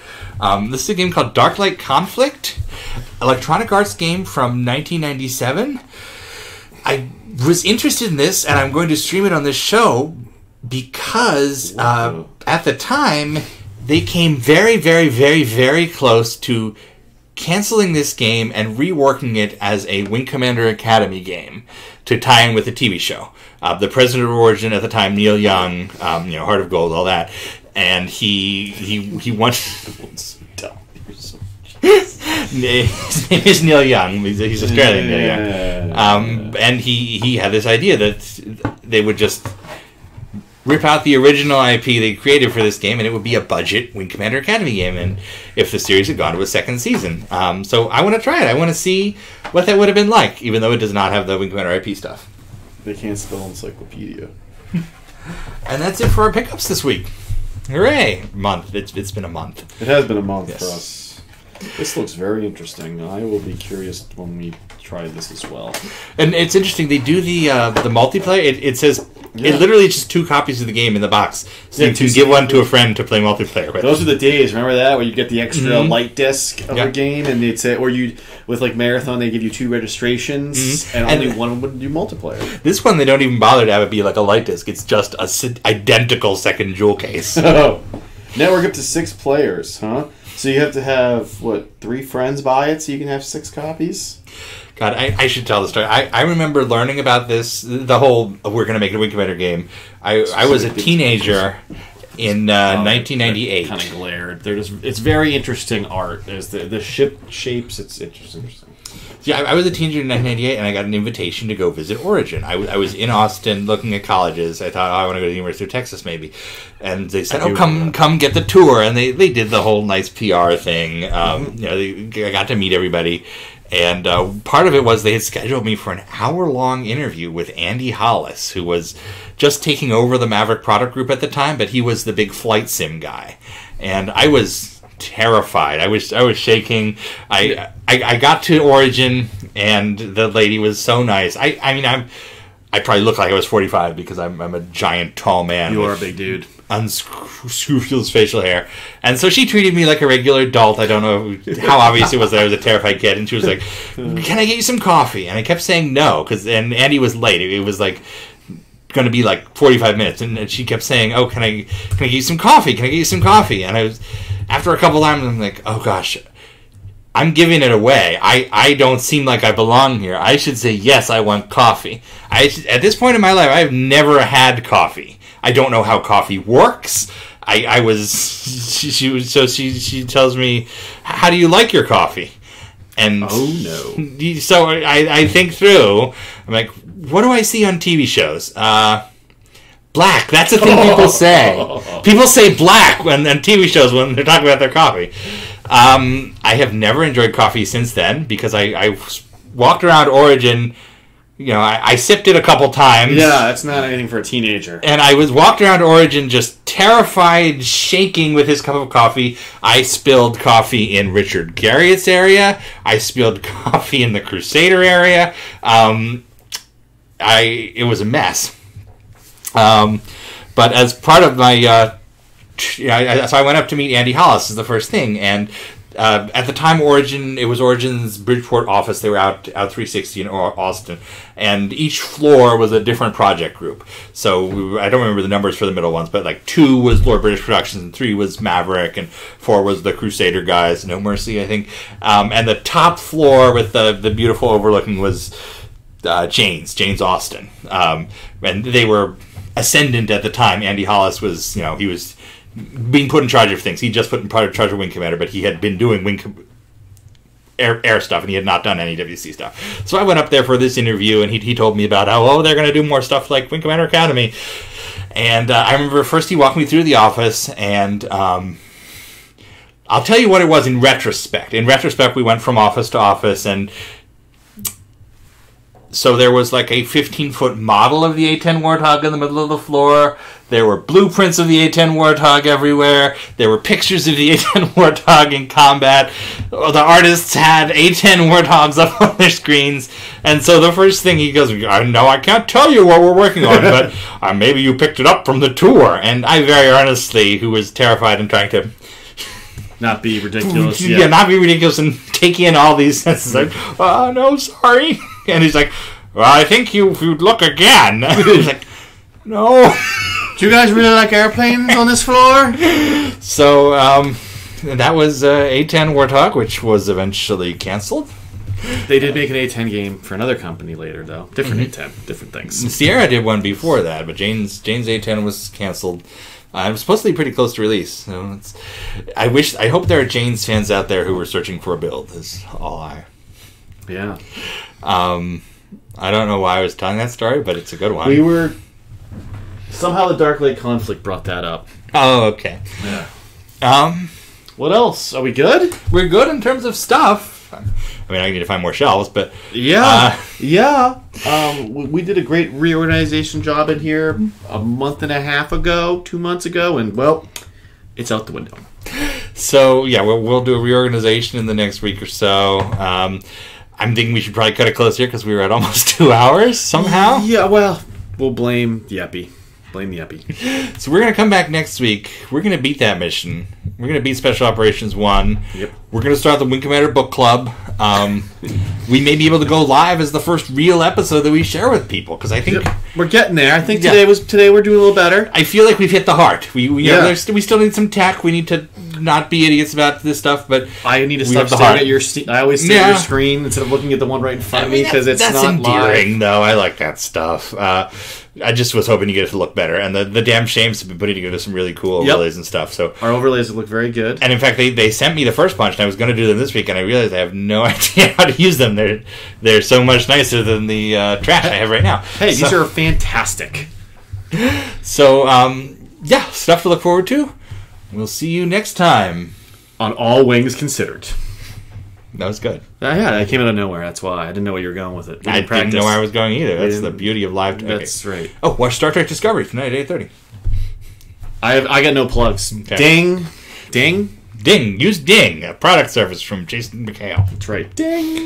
This is a game called Darklight Conflict, Electronic Arts game from 1997. I was interested in this, and I'm going to stream it on this show because at the time they came very, very, very, very close to canceling this game and reworking it as a Wing Commander Academy game to tie in with the TV show. The president of Origin at the time, Neil Young, Heart of Gold, all that. And he wanted... His name is Neil Young. He's Australian, Neil Young. And he had this idea that they would just rip out the original IP they created for this game, and it would be a budget Wing Commander Academy game, and if the series had gone to a second season. So I want to try it. I want to see what that would have been like, even though it does not have the Wing Commander IP stuff. They can't spell encyclopedia. And that's it for our pickups this week. Hooray! Month. It's been a month. It has been a month for us. This looks very interesting. I will be curious when we try this as well. And it's interesting. They do the multiplayer. It says it literally just 2 copies of the game in the box. So you can give one to a friend to play multiplayer with. Those are the days. Remember that where you get the extra light disc of a game, and they'd say, or you with like Marathon, they give you 2 registrations, and only one would do multiplayer. This one, they don't even bother to have it be like a light disc. It's just a identical second jewel case. Oh, network up to 6 players, huh? So you have to have 3 friends buy it, so you can have 6 copies. God, I should tell the story. I remember learning about this, the whole, we're going to make a Wing Commander game. I was a teenager in 1998. Kind of glared. It's very interesting art. There's the ship shapes. It's interesting. Yeah, I was a teenager in 1998, and I got an invitation to go visit Origin. I was in Austin looking at colleges. I thought, I want to go to the University of Texas, maybe. And they said, come get the tour. And they did the whole nice PR thing. I got to meet everybody. And part of it was they had scheduled me for an hour-long interview with Andy Hollis, who was just taking over the Maverick product group at the time, but he was the big flight sim guy. And I was terrified. I was shaking. I got to Origin, and the lady was so nice. I probably look like I was 45 because I'm a giant, tall man. You are a big dude. unscrupulous facial hair. And so she treated me like a regular adult. I don't know how obvious it was that I was a terrified kid. And she was like, can I get you some coffee? And I kept saying no, and Andy was late. It was like going to be like 45 minutes. And she kept saying, oh, can I get you some coffee? Can I get you some coffee? And I was, after a couple times, I'm like, oh gosh, I'm giving it away. I don't seem like I belong here. I should say, yes, I want coffee. At this point in my life, I've never had coffee. I don't know how coffee works. She tells me, how do you like your coffee? And oh no. So I think through, I'm like, what do I see on TV shows? Black. That's the thing people say. People say black on TV shows when they're talking about their coffee. I have never enjoyed coffee since then because I walked around Origin. You know, I sipped it a couple times. Yeah, it's not anything for a teenager. And I was walked around Origin just terrified, shaking with his cup of coffee. I spilled coffee in Richard Garriott's area. I spilled coffee in the Crusader area. It was a mess. But as part of my... so I went up to meet Andy Hollis as the first thing, and at the time it was Origin's Bridgeport office. They were out 360 in Austin, and each floor was a different project group. So I don't remember the numbers for the middle ones, but like 2 was Lord British Productions, and 3 was Maverick, and 4 was the Crusader guys, No Mercy, I think. And the top floor with the beautiful overlooking was Jane's Austin, and they were ascendant at the time. Andy Hollis was, he was being put in charge of things. He just put in charge of Wing Commander, but he had been doing air stuff, and he had not done any WC stuff. So I went up there for this interview, and he told me about how, they're going to do more stuff like Wing Commander Academy. And I remember first he walked me through the office, and I'll tell you what it was in retrospect. In retrospect, we went from office to office, and so there was like a 15-foot model of the A-10 Warthog in the middle of the floor. There were blueprints of the A-10 Warthog everywhere. There were pictures of the A-10 Warthog in combat. The artists had A-10 Warthogs up on their screens. And so the first thing he goes, I can't tell you what we're working on, but maybe you picked it up from the tour. And I very earnestly, who was terrified and trying to... not be ridiculous. Yeah, not be ridiculous and take in all these senses. Like, no, sorry. And he's like, well, I think you'd look again. He's like, no. Do you guys really like airplanes on this floor? So, that was A-10 Warthog, which was eventually canceled. They did make an A-10 game for another company later, though. Different A-10, different things. Sierra did one before that, but Jane's A-10 was canceled. It was supposed to be pretty close to release. So I hope there are Jane's fans out there who were searching for a build. Is all Yeah. I don't know why I was telling that story, but it's a good one. We were... Somehow the Dark Lake conflict brought that up. Oh, okay. Yeah. What else? Are we good? We're good in terms of stuff. I mean, I need to find more shelves, but... Yeah. We did a great reorganization job in here a month and a half ago, 2 months ago, and, well, it's out the window. So, yeah, we'll do a reorganization in the next week or so. I'm thinking we should probably cut it close here because we were at almost 2 hours somehow. Yeah, well, we'll blame the Epi. Blame the Epi. So we're going to come back next week. We're going to beat that mission. We're going to beat Special Operations 1. Yep. We're going to start the Wing Commander Book Club. We may be able to go live as the first real episode that we share with people, because I think... Yep. We're getting there. I think today we're doing a little better. I feel like we've hit the heart. We still need some tech. We need to not be idiots about this stuff, but I need to stop staring at your... I always stare at your screen instead of looking at the one right in front of me, because it's not endearing, live. Though. I like that stuff. I just was hoping to get it to look better, and the damn shames have been putting together some really cool overlays and stuff. So our overlays look very good. And in fact, they sent me the first bunch, and I was going to do them this week, and I realized I have no idea how to use them. They're so much nicer than the trash I have right now. Hey, these are fantastic. So, stuff to look forward to. We'll see you next time on All Wings Considered. That was good. Yeah, that came out of nowhere. That's why. I didn't know where you were going with it. I didn't know where I was going either. That's the beauty of live. That's right. Oh, watch Star Trek Discovery tonight at 8:30. I got no plugs. Okay. Ding. Use Ding, a product service from Jason McHale. That's right. Ding.